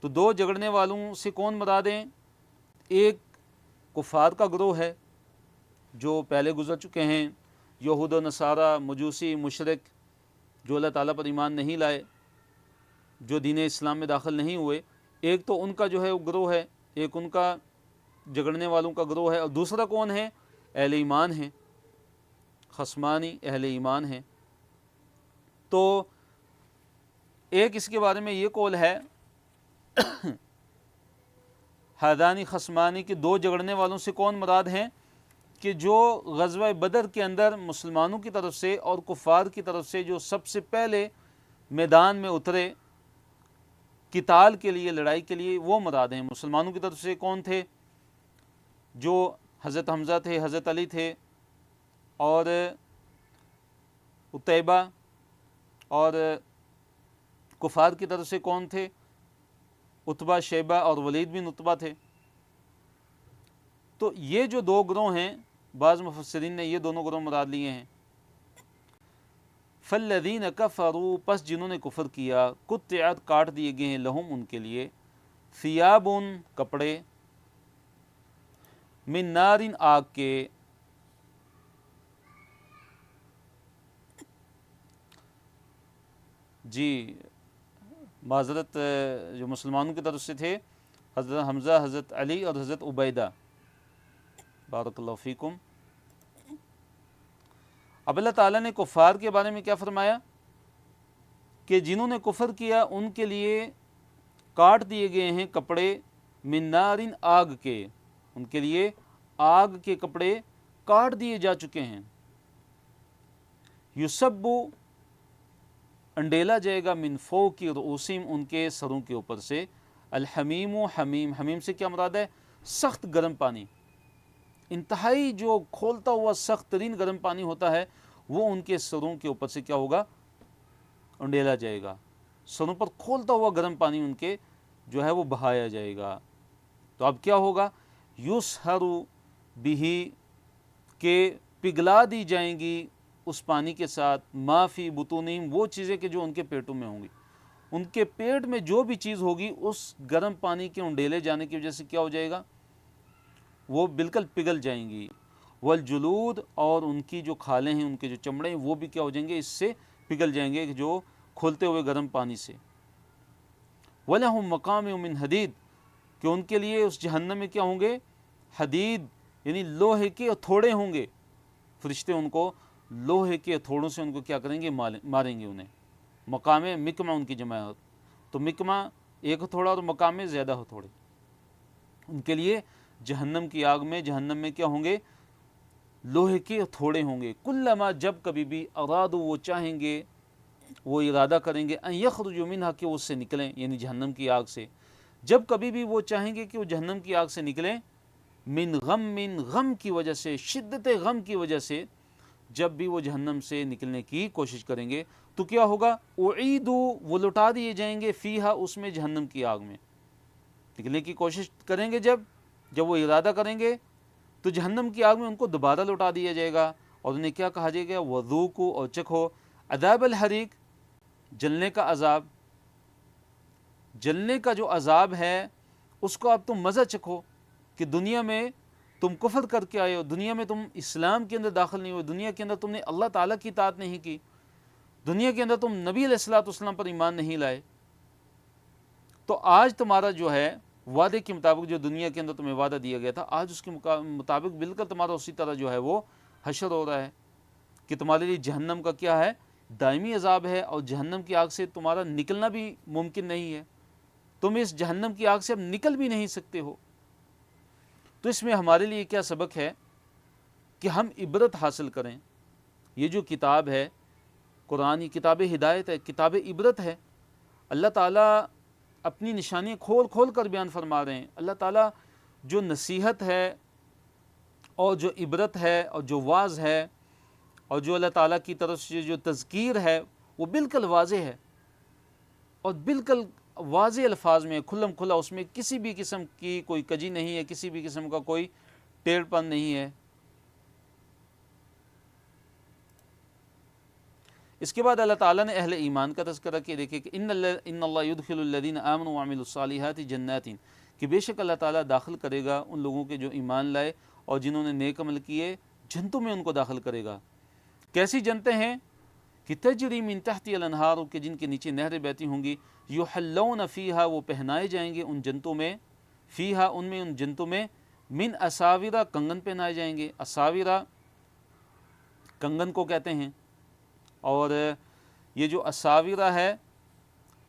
تو دو جھگڑنے والوں سے کون مراد ہیں؟ ایک کفار کا گروہ ہے جو پہلے گزر چکے ہیں، یہود و نصارہ، مجوسی، مشرک، جو اللہ تعالیٰ پر ایمان نہیں لائے، جو دین اسلام میں داخل نہیں ہوئے. ایک تو ان کا جو ہے وہ گروہ ہے، ایک ان کا جھگڑنے والوں کا گروہ ہے. اور دوسرا کون ہے؟ اہل ایمان ہیں، خصمانی اہل ایمان ہیں. تو ایک اس کے بارے میں یہ قول ہے ہادانی خصمانی کے دو جھگڑنے والوں سے کون مراد ہیں؟ کہ جو غزوہ بدر کے اندر مسلمانوں کی طرف سے اور کفار کی طرف سے جو سب سے پہلے میدان میں اترے قتال کے لیے، لڑائی کے لیے، وہ مراد ہیں. مسلمانوں کی طرف سے کون تھے؟ جو حضرت حمزہ تھے، حضرت علی تھے، اور عتیبہ. اور کفار کی طرف سے کون تھے؟ عتبہ، شیبہ اور ولید بن عتبہ تھے. تو یہ جو دو گروہ ہیں، بعض مفسرین نے یہ دونوں گروہ مراد لیے ہیں. فالذین کفروا پس جنہوں نے کفر کیا قطعت کاٹ دیے گئے ہیں لہم ان کے لیے ثیاب کپڑے من نار آگ کے جی معذرت جو مسلمانوں کی طرف سے تھے حضرت حمزہ حضرت علی اور حضرت عبیدہ بارک اللہ فیکم. اب اللہ تعالیٰ نے کفار کے بارے میں کیا فرمایا کہ جنہوں نے کفر کیا ان کے لیے کاٹ دیے گئے ہیں کپڑے من نار آگ کے، ان کے لیے آگ کے کپڑے کاٹ دیے جا چکے ہیں. یصب انڈیلا جائے گا من فوق رؤوسہم ان کے سروں کے اوپر سے الحمیم حمیم، حمیم سے کیا مراد ہے؟ سخت گرم پانی، انتہائی جو کھولتا ہوا سخت ترین گرم پانی ہوتا ہے وہ ان کے سروں کے اوپر سے کیا ہوگا؟ انڈیلا جائے گا. سروں پر کھولتا ہوا گرم پانی ان کے جو ہے وہ بہایا جائے گا. تو اب کیا ہوگا؟ یسحر بہ کہ پگھلا دی جائیں گی اس پانی کے ساتھ ما فی بطونہم وہ چیزیں کہ جو ان کے پیٹوں میں ہوں گی. ان کے پیٹ میں جو بھی چیز ہوگی اس گرم پانی کے انڈیلے جانے کی وجہ سے کیا ہو جائے گا؟ وہ بالکل پگھل جائیں گی. والجلود اور ان کی جو کھالیں ہیں، ان کے جو چمڑے ہیں وہ بھی کیا ہو جائیں گے؟ اس سے پگھل جائیں گے جو کھولتے ہوئے گرم پانی سے. وَلَهُمْ مَقَامِعُ مِنْ حَدِيدٍ کہ ان کے لیے اس جہنم میں کیا ہوں گے؟ حدید یعنی لوہے کے ہتھوڑے ہوں گے. فرشتے ان کو لوہے کے ہتھوڑوں سے ان کو کیا کریں گے؟ ماریں گے انہیں. مقام مکمہ ان کی جمع ہے، تو مکمہ ایک ہتھوڑا اور مقام زیادہ ہتھوڑے. ان کے لیے جہنم کی آگ میں، جہنم میں کیا ہوں گے؟ لوہے کے ہتھوڑے ہوں گے. کلما جب کبھی بھی ارادو وہ چاہیں گے، وہ ارادہ کریں گے ان یخرجوا منہا کہ وہ اس سے نکلیں، یعنی جہنم کی آگ سے. جب کبھی بھی وہ چاہیں گے کہ وہ جہنم کی آگ سے نکلیں، من غم کی وجہ سے، شدت غم کی وجہ سے جب بھی وہ جہنم سے نکلنے کی کوشش کریں گے تو کیا ہوگا؟ اعیدوا وہ لٹا دیے جائیں گے فیہا اس میں، جہنم کی آگ میں. نکلنے کی کوشش کریں گے جب وہ ارادہ کریں گے تو جہنم کی آگ میں ان کو دوبارہ لٹا دیا جائے گا اور انہیں کیا کہا جائے گا؟ وذوقوا اور چکھو عذاب الحریق جلنے کا عذاب. جلنے کا جو عذاب ہے اس کو اب تم مزہ چکھو کہ دنیا میں تم کفر کر کے آئے ہو، دنیا میں تم اسلام کے اندر داخل نہیں ہوئے، دنیا کے اندر تم نے اللہ تعالیٰ کی اطاعت نہیں کی، دنیا کے اندر تم نبی علیہ الصلوۃ والسلام پر ایمان نہیں لائے. تو آج تمہارا جو ہے وعدے کے مطابق جو دنیا کے اندر تمہیں وعدہ دیا گیا تھا، آج اس کے مطابق بالکل تمہارا اسی طرح جو ہے وہ حشر ہو رہا ہے کہ تمہارے لیے جہنم کا کیا ہے؟ دائمی عذاب ہے، اور جہنم کی آگ سے تمہارا نکلنا بھی ممکن نہیں ہے. تم اس جہنم کی آگ سے اب نکل بھی نہیں سکتے ہو. تو اس میں ہمارے لیے کیا سبق ہے کہ ہم عبرت حاصل کریں. یہ جو کتاب ہے قرآن، یہ کتاب ہدایت ہے، کتاب عبرت ہے. اللہ تعالیٰ اپنی نشانیاں کھول کھول کر بیان فرما رہے ہیں. اللہ تعالیٰ جو نصیحت ہے اور جو عبرت ہے اور جو واعظ ہے اور جو اللہ تعالیٰ کی طرف سے جو تذکیر ہے وہ بالکل واضح ہے اور بالکل واضح الفاظ میں کھلم کھلا، اس میں کسی بھی قسم کی کوئی کجی نہیں ہے، کسی بھی قسم کا کوئی ٹیڑھ پن نہیں ہے. اس کے بعد اللہ تعالیٰ نے اہل ایمان کا تذکرہ کیا. دیکھیں کہ ان اللہ یدخل الذین آمنوا وعملوا الصالحات جنات کہ بے شک اللہ تعالیٰ داخل کرے گا ان لوگوں کے جو ایمان لائے اور جنہوں نے نیک عمل کیے، جنتوں میں ان کو داخل کرے گا. کیسی جنتیں ہیں؟ کہ تجری من تحتی الانہار کہ جن کے نیچے نہریں بہتی ہوں گی. یحلون فیہا وہ پہنائے جائیں گے ان جنتوں میں، فیہا ان جنتوں میں، من اساورہ کنگن پہنائے جائیں گے. اساورہ کنگن کو کہتے ہیں، اور یہ جو اساورہ ہے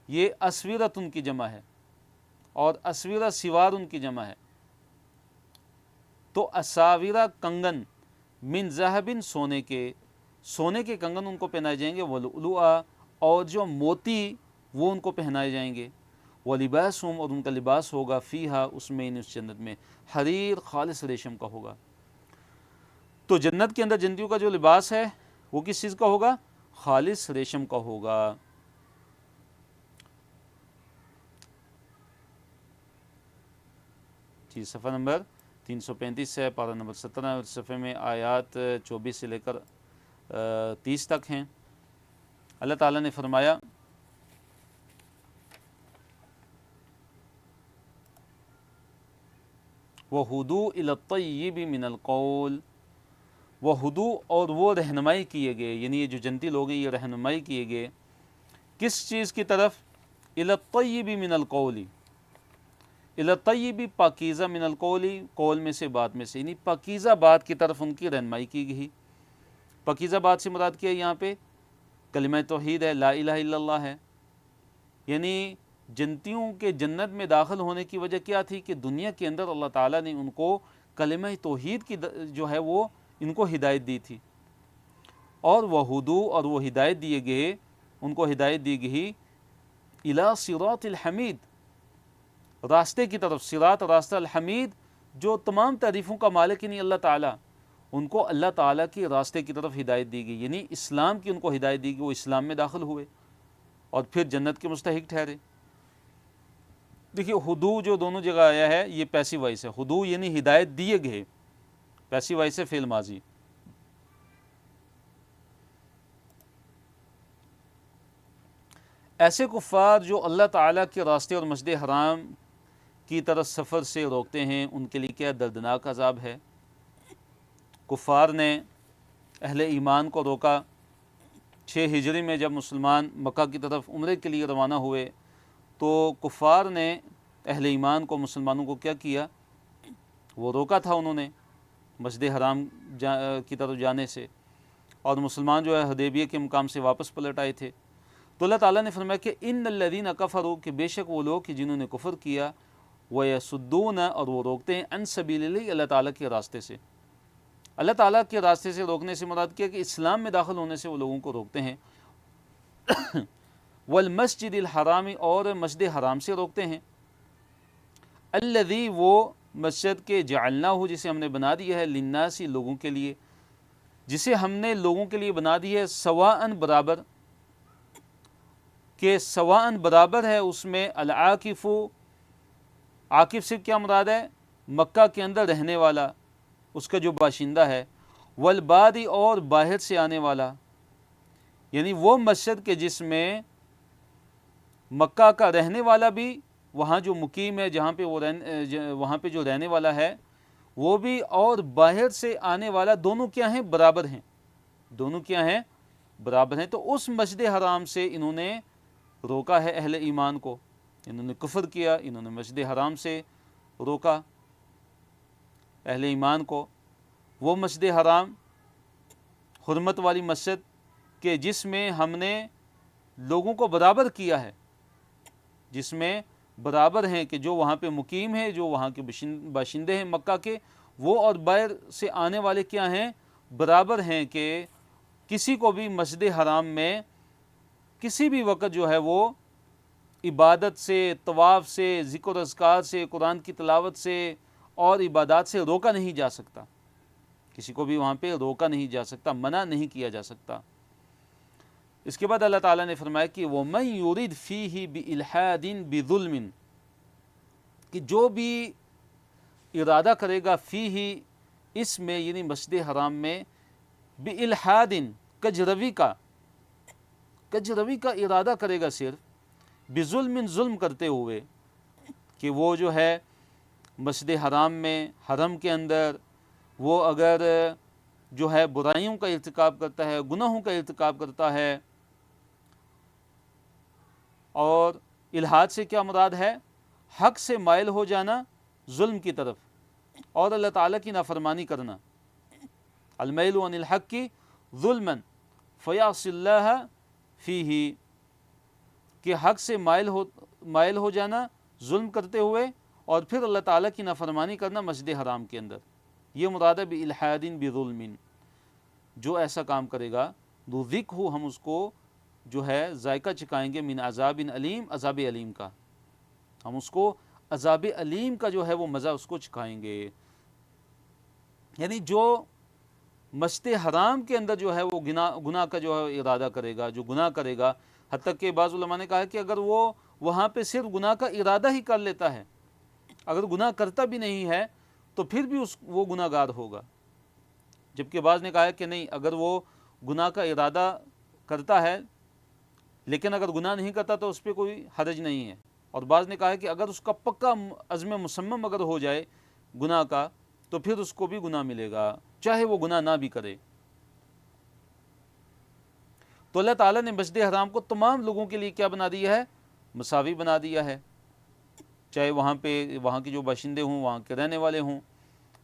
یہ اسورتن کی جمع ہے اور اسورہ سوار ان کی جمع ہے. تو اساورہ کنگن من ذہب سونے کے کنگن ان کو پہنائے جائیں گے. ولؤلؤا اور جو موتی وہ ان کو پہنائے جائیں گے. ولباسہم اور ان کا لباس ہوگا فیہا اس میں، اس جنت میں، حریر خالص ریشم کا ہوگا. تو جنت کے اندر جنتیوں کا جو لباس ہے وہ کس چیز کا ہوگا؟ خالص ریشم کا ہوگا. جی صفحہ نمبر 335 ہے، پارہ نمبر 17 صفحے میں آیات 24 سے لے کر 30 تک ہیں. اللہ تعالیٰ نے فرمایا وَهُدُوا إِلَى الطَّيِّبِ مِنَ الْقَوْلِ، وَهُدُوا اور وہ رہنمائی کیے گئے، یعنی یہ جو جنتی لوگ ہیں یہ رہنمائی کیے گئے کس چیز کی طرف؟ إِلَى الطَّيِّبِ مِنَ الْقَوْلِ، إِلَى الطَّيِّبِ پاکیزہ، من القول قول میں سے، بات میں سے، یعنی پاکیزہ بات کی طرف ان کی رہنمائی کی گئی۔ پاکیزہ بات سے مراد کیا ہے یہاں پہ؟ کلمہ توحید ہے، لا الہ الا اللہ ہے۔ یعنی جنتیوں کے جنت میں داخل ہونے کی وجہ کیا تھی کہ دنیا کے اندر اللہ تعالیٰ نے ان کو کلمہ توحید کی جو ہے وہ ان کو ہدایت دی تھی، اور وہدو اور وہ ہدایت دیے گئے، ان کو ہدایت دی گئی الی صراط الحمید، راستے کی طرف، صراط راستہ، الحمید جو تمام تعریفوں کا مالک یعنی اللہ تعالیٰ، ان کو اللہ تعالیٰ کے راستے کی طرف ہدایت دی گئی، یعنی اسلام کی ان کو ہدایت دی گئی، وہ اسلام میں داخل ہوئے اور پھر جنت کے مستحق ٹھہرے۔ دیکھیے ہدو جو دونوں جگہ آیا ہے یہ پیسیو وائس ہے، ہدو یعنی ہدایت دیے گئے، پیسیو وائس ہے، فعل ماضی۔ ایسے کفار جو اللہ تعالیٰ کے راستے اور مسجد حرام کی طرف سفر سے روکتے ہیں، ان کے لیے کیا دردناک عذاب ہے۔ کفار نے اہل ایمان کو روکا، 6 ہجری میں جب مسلمان مکہ کی طرف عمرے کے لیے روانہ ہوئے تو کفار نے اہل ایمان کو، مسلمانوں کو کیا کیا؟ وہ روکا تھا انہوں نے مسجد حرام کی طرف جانے سے، اور مسلمان جو ہے حدیبیہ کے مقام سے واپس پلٹ آئے تھے۔ تو اللہ تعالیٰ نے فرمایا کہ ان الذین کفروا، کہ بے شک وہ لوگ کہ جنہوں نے کفر کیا، وَيَصُدُّونَ اور وہ روکتے ہیں، عن سبیل اللہ، اللہ تعالیٰ کے راستے سے۔ اللہ تعالیٰ کے راستے سے روکنے سے مراد کیا کہ اسلام میں داخل ہونے سے وہ لوگوں کو روکتے ہیں، والمسجد الحرام اور مسجد حرام سے روکتے ہیں، الذی وہ مسجد کے جعلناہ جسے ہم نے بنا دیا ہے، للناس لوگوں کے لیے، جسے ہم نے لوگوں کے لیے بنا دی ہے، سواءً برابر، کہ سواءً برابر ہے اس میں العاکف، عاکف سے کیا مراد ہے؟ مکہ کے اندر رہنے والا، اس کا جو باشندہ ہے، والبادی اور باہر سے آنے والا، یعنی وہ مسجد کے جس میں مکہ کا رہنے والا بھی، وہاں جو مقیم ہے، جہاں پہ وہاں پہ جو رہنے والا ہے وہ بھی، اور باہر سے آنے والا، دونوں کیا ہیں؟ برابر ہیں، دونوں کیا ہیں؟ برابر ہیں۔ تو اس مسجد حرام سے انہوں نے روکا ہے اہل ایمان کو، انہوں نے کفر کیا، انہوں نے مسجد حرام سے روکا اہل ایمان کو۔ وہ مسجد حرام حرمت والی مسجد کہ جس میں ہم نے لوگوں کو برابر کیا ہے، جس میں برابر ہیں کہ جو وہاں پہ مقیم ہے، جو وہاں کے باشندے ہیں مکہ کے، وہ اور باہر سے آنے والے کیا ہیں؟ برابر ہیں، کہ کسی کو بھی مسجد حرام میں کسی بھی وقت جو ہے وہ عبادت سے، طواف سے، ذکر و اذکار سے، قرآن کی تلاوت سے اور عبادات سے روکا نہیں جا سکتا، کسی کو بھی وہاں پہ روکا نہیں جا سکتا، منع نہیں کیا جا سکتا۔ اس کے بعد اللہ تعالیٰ نے فرمایا کہ وَمَن يُرِدْ فِيهِ بِإِلْحَادٍ بِظُلْمٍ، کہ جو بھی ارادہ کرے گا فیہ اس میں، یعنی مسجد حرام میں، بِإِلْحَادٍ کجروی کا ارادہ کرے گا، صرف بظلم، ظلم کرتے ہوئے، کہ وہ جو ہے مسجد حرام میں، حرم کے اندر وہ اگر جو ہے برائیوں کا ارتکاب کرتا ہے، گناہوں کا ارتکاب کرتا ہے، اور الحاد سے کیا مراد ہے؟ حق سے مائل ہو جانا ظلم کی طرف، اور اللہ تعالیٰ کی نافرمانی کرنا، المیل عن الحق کی ظلما فیعص اللہ فیہ، کہ حق سے مائل ہو جانا ظلم کرتے ہوئے، اور پھر اللہ تعالیٰ کی نافرمانی کرنا مسجد حرام کے اندر، یہ مراد ہے بِإِلْحَادٍ بِظُلْمٍ۔ جو ایسا کام کرے گا نُذِقْهُ، ہم اس کو جو ہے ذائقہ چکھائیں گے، من عذاب علیم، عذاب علیم کا، ہم اس کو عذاب علیم کا جو ہے وہ مزہ اس کو چکھائیں گے۔ یعنی جو مسجد حرام کے اندر جو ہے وہ گناہ کا جو ہے ارادہ کرے گا، جو گناہ کرے گا، حتیٰ کہ بعض علماء نے کہا کہ اگر وہ وہاں پہ صرف گناہ کا ارادہ ہی کر لیتا ہے، اگر گناہ کرتا بھی نہیں ہے تو پھر بھی وہ گناہ گار ہوگا، جبکہ بعض نے کہا ہے کہ نہیں، اگر وہ گناہ کا ارادہ کرتا ہے لیکن اگر گناہ نہیں کرتا تو اس پہ کوئی حرج نہیں ہے۔ اور بعض نے کہا ہے کہ اگر اس کا پکا عزم مصمم اگر ہو جائے گناہ کا تو پھر اس کو بھی گناہ ملے گا، چاہے وہ گناہ نہ بھی کرے۔ تو اللہ تعالیٰ نے مسجد حرام کو تمام لوگوں کے لیے کیا بنا دیا ہے؟ مساوی بنا دیا ہے، چاہے وہاں کے جو باشندے ہوں، وہاں کے رہنے والے ہوں،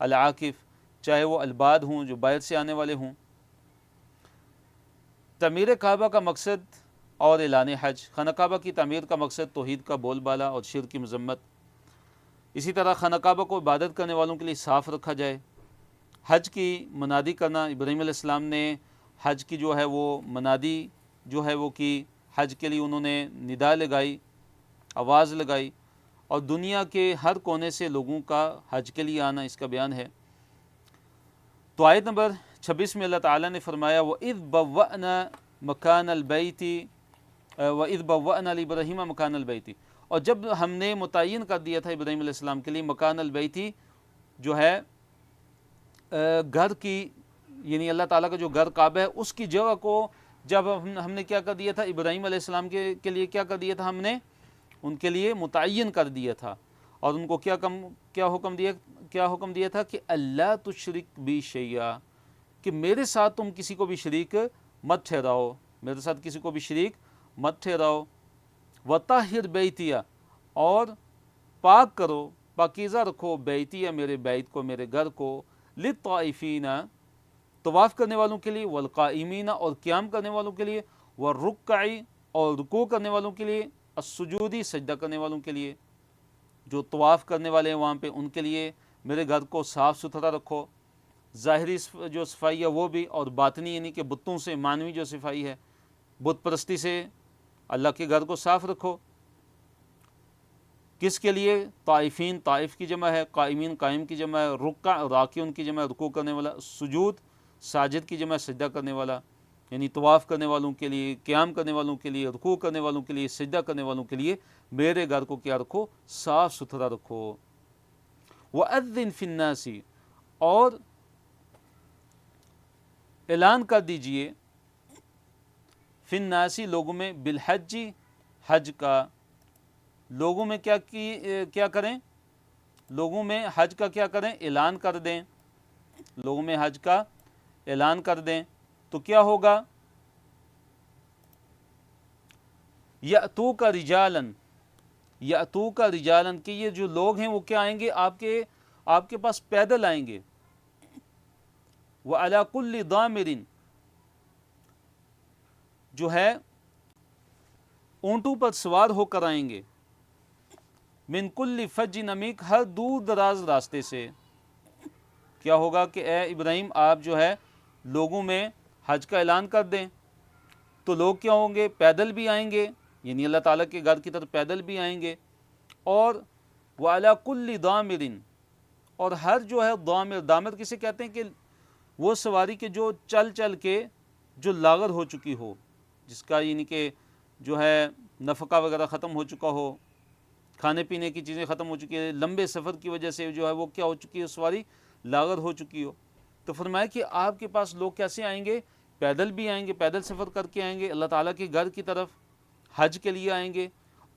العاکف، چاہے وہ الباد ہوں جو باہر سے آنے والے ہوں۔ تعمیر کعبہ کا مقصد اور اعلان حج، خانہ کعبہ کی تعمیر کا مقصد توحید کا بول بالا اور شرک کی مذمت۔ اسی طرح خانہ کعبہ کو عبادت کرنے والوں کے لیے صاف رکھا جائے۔ حج کی منادی کرنا، ابراہیم علیہ السلام نے حج کی جو ہے وہ منادی جو ہے وہ کی، حج کے لیے انہوں نے ندا لگائی، آواز لگائی، اور دنیا کے ہر کونے سے لوگوں کا حج کے لیے آنا اس کا بیان ہے۔ تو آیت نمبر 26 میں اللہ تعالیٰ نے فرمایا وَإِذْ بَوَّأْنَا مَكَانَ الْبَيْتِ وَإِذْ بَوَّأْنَا لِإِبْرَاهِيمَ مَكَانَ الْبَيْتِ، اور جب ہم نے متعین کر دیا تھا ابراہیم علیہ السلام کے لیے مکان البیتی، جو ہے گھر کی، یعنی اللہ تعالیٰ کا جو گھر کعبہ ہے اس کی جگہ کو جب ہم نے کیا کر دیا تھا، ابراہیم علیہ السلام کے لیے کیا کر دیا تھا، ہم نے ان کے لیے متعین کر دیا تھا، اور ان کو کیا حکم دیا تھا کہ اللہ تشرک بی شیئا، کہ میرے ساتھ تم کسی کو بھی شریک مت ٹھہراؤ، میرے ساتھ کسی کو بھی شریک مت ٹھہراؤ۔ وطہر بیتیا، اور پاک کرو، پاکیزہ رکھو، بیتیا میرے بیت کو، میرے گھر کو، للطائفین طواف کرنے والوں کے لیے، والقائمین اور قیام کرنے والوں کے لیے، والرکعی اور رکوع کرنے والوں کے لیے، السجودی سجدہ کرنے والوں کے لیے، جو طواف کرنے والے ہیں وہاں پہ ان کے لیے میرے گھر کو صاف ستھرا رکھو، ظاہری جو صفائی ہے وہ بھی، اور باطنی یعنی کہ بتوں سے معنوی جو صفائی ہے، بت پرستی سے اللہ کے گھر کو صاف رکھو۔ کس کے لیے؟ طائفین، طائف کی جمع ہے، قائمین قائم کی جمع ہے، رکع راکعون کی جمع ہے رکوع کرنے والا، سجود ساجد کی جمع ہے سجدہ کرنے والا، یعنی طواف کرنے والوں کے لیے، قیام کرنے والوں کے لیے، رکوع کرنے والوں کے لیے، سجدہ کرنے والوں کے لیے میرے گھر کو کیا رکھو؟ صاف ستھرا رکھو۔ وَأَذِّن فِي النَّاسِ، اور اعلان کر دیجئے، فی الناس لوگوں میں، بالحج حج کا، لوگوں میں کیا کریں؟ لوگوں میں حج کا کیا کریں؟ اعلان کر دیں، لوگوں میں حج کا اعلان کر دیں۔ تو کیا ہوگا؟ یأتوک رجالاً، یأتوک رجالاً، کہ یہ جو لوگ ہیں وہ کیا آئیں گے؟ آپ کے پاس پیدل آئیں گے۔ وعلی کل ضامر، جو ہے اونٹوں پر سوار ہو کر آئیں گے، من کل فج عمیق، ہر دور دراز راستے سے۔ کیا ہوگا کہ اے ابراہیم آپ جو ہے لوگوں میں حج کا اعلان کر دیں، تو لوگ کیا ہوں گے؟ پیدل بھی آئیں گے، یعنی اللہ تعالیٰ کے گھر کی طرف پیدل بھی آئیں گے، اور وعلی کل ضامر، اور ہر جو ہے ضامر، ضامر کسے کہتے ہیں؟ کہ وہ سواری کے جو چل چل کے جو لاغر ہو چکی ہو، جس کا یعنی کہ جو ہے نفقہ وغیرہ ختم ہو چکا ہو، کھانے پینے کی چیزیں ختم ہو چکی ہے، لمبے سفر کی وجہ سے جو ہے وہ کیا ہو چکی ہے؟ سواری لاغر ہو چکی ہو۔ تو فرمایا کہ آپ کے پاس لوگ کیسے آئیں گے؟ پیدل بھی آئیں گے، پیدل سفر کر کے آئیں گے، اللہ تعالیٰ کے گھر کی طرف حج کے لیے آئیں گے،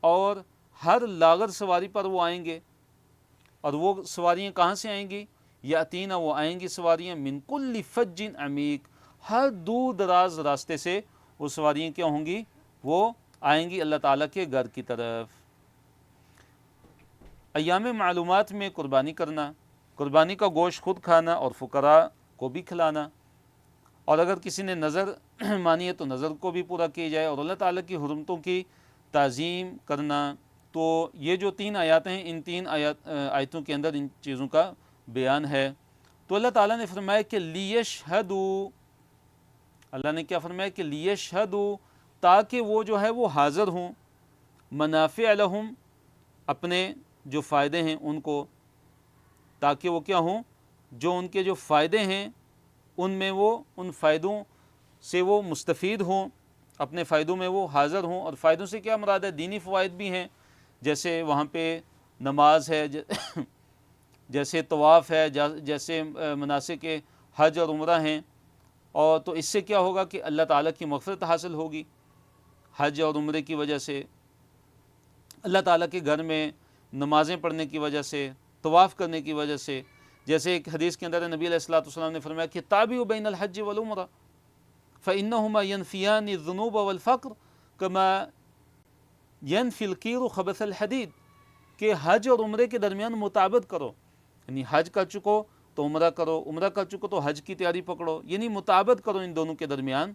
اور ہر لاغر سواری پر وہ آئیں گے۔ اور وہ سواریاں کہاں سے آئیں گی؟ یاتینا، وہ آئیں گی سواریاں من کل فج عمیق، ہر دور دراز راستے سے وہ سواریاں کیا ہوں گی؟ وہ آئیں گی اللہ تعالیٰ کے گھر کی طرف۔ ایام معلومات میں قربانی کرنا، قربانی کا گوشت خود کھانا اور فقراء کو بھی کھلانا، اور اگر کسی نے نظر مانی ہے تو نظر کو بھی پورا کیا جائے، اور اللہ تعالیٰ کی حرمتوں کی تعظیم کرنا۔ تو یہ جو 3 آیات ہیں، ان 3 آیتوں کے اندر ان چیزوں کا بیان ہے۔ تو اللہ تعالیٰ نے فرمایا کہ لیشہدوا، اللہ نے کیا فرمایا کہ لیشہدوا، تاکہ وہ جو ہے وہ حاضر ہوں، منافع لہم، اپنے جو فائدے ہیں ان کو، تاکہ وہ کیا ہوں؟ جو ان کے جو فائدے ہیں ان میں وہ ان فائدوں سے وہ مستفید ہوں، اپنے فائدوں میں وہ حاضر ہوں۔ اور فائدوں سے کیا مراد ہے؟ دینی فوائد بھی ہیں، جیسے وہاں پہ نماز ہے، جیسے طواف ہے، جیسے مناسک حج اور عمرہ ہیں، اور تو اس سے کیا ہوگا کہ اللہ تعالیٰ کی مغفرت حاصل ہوگی۔ حج اور عمرے کی وجہ سے، اللہ تعالیٰ کے گھر میں نمازیں پڑھنے کی وجہ سے، طواف کرنے کی وجہ سے. جیسے ایک حدیث کے اندر نبی علیہ الصلوۃ والسلام نے فرمایا کہ تابعوا بین الحج والعمرہ فإنہما ینفیان الذنوب والفقر کما ینفی القیر خبث الحدید، کہ حج اور عمرے کے درمیان مطابقت کرو، یعنی حج کر چکو تو عمرہ کرو، عمرہ کر چکو تو حج کی تیاری پکڑو، یعنی مطابقت کرو ان دونوں کے درمیان،